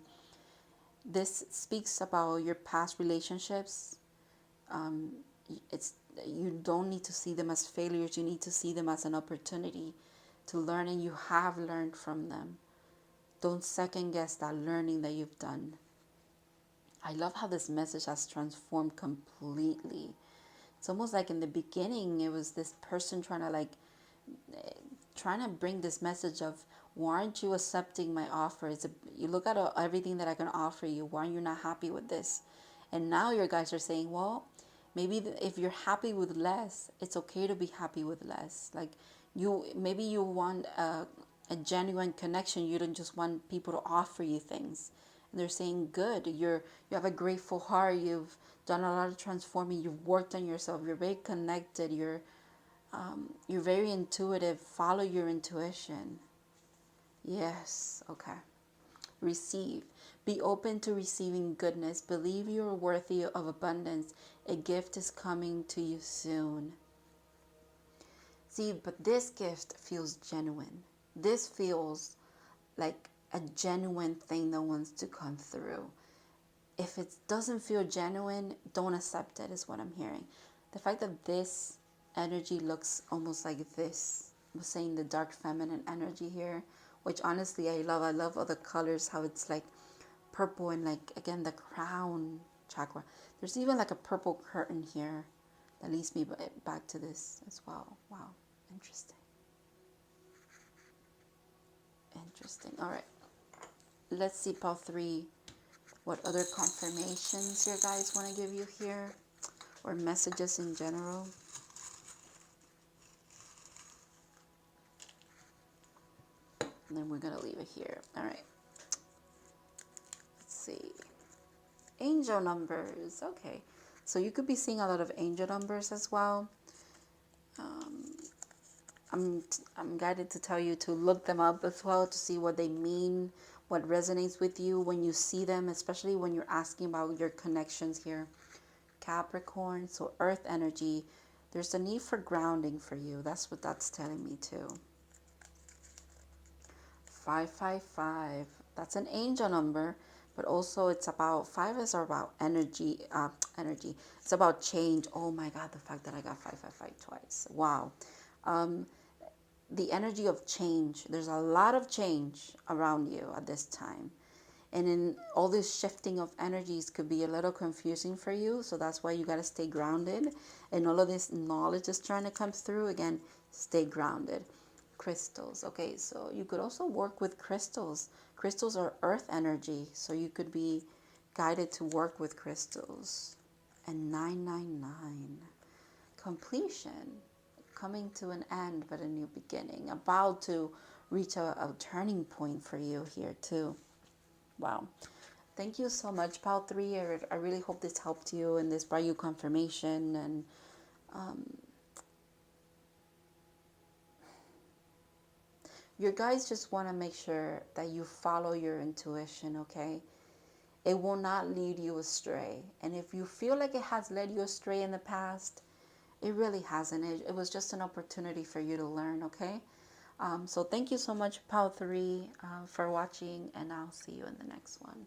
This speaks about your past relationships. It's you don't need to see them as failures. You need to see them as an opportunity to learn, and you have learned from them. Don't second guess that learning that you've done. I love how this message has transformed completely. It's almost like in the beginning, it was this person trying to bring this message of, why aren't you accepting my offer? You look at everything that I can offer you. Why are you not happy with this? And now your guys are saying, well, maybe if you're happy with less, it's okay to be happy with less. Like maybe you want a genuine connection. You don't just want people to offer you things. And they're saying, good, you have a grateful heart. You've done a lot of transforming. You've worked on yourself. You're very connected. You're very intuitive. Follow your intuition. Yes, okay. Receive. Be open to receiving goodness. Believe you are worthy of abundance. A gift is coming to you soon. See, but this gift feels genuine. This feels like a genuine thing that wants to come through. If it doesn't feel genuine, don't accept it, is what I'm hearing. The fact that this energy looks almost like this, I'm saying the dark feminine energy here, which honestly I love. I love all the colors, how it's like purple and like, again, the crown chakra. There's even like a purple curtain here that leads me back to this as well. Wow, interesting. Interesting. All right. Let's see, pile 3. What other confirmations your guys want to give you here? Or messages in general? And then we're going to leave it here. All right. Let's see. Angel numbers. Okay. So you could be seeing a lot of angel numbers as well. I'm guided to tell you to look them up as well to see what they mean, what resonates with you when you see them, especially when you're asking about your connections here. Capricorn, so earth energy. There's a need for grounding for you. That's what that's telling me too. 555. That's an angel number, but also it's about, 5 is about energy. Energy. It's about change. Oh my God, the fact that I got 555 twice. Wow. The energy of change. There's a lot of change around you at this time. And in all this shifting of energies could be a little confusing for you. So that's why you got to stay grounded. And all of this knowledge is trying to come through. Again, stay grounded. Crystals. Okay, so you could also work with crystals. Crystals are earth energy. So you could be guided to work with crystals. And 999. Completion. Coming to an end, but a new beginning. About to reach a turning point for you here too. Wow. Thank you so much, pile 3. I really hope this helped you and this brought you confirmation. And your guys just want to make sure that you follow your intuition, okay? It will not lead you astray. And if you feel like it has led you astray in the past, it really hasn't. It was just an opportunity for you to learn, okay? So thank you so much, pile 3, for watching, and I'll see you in the next one.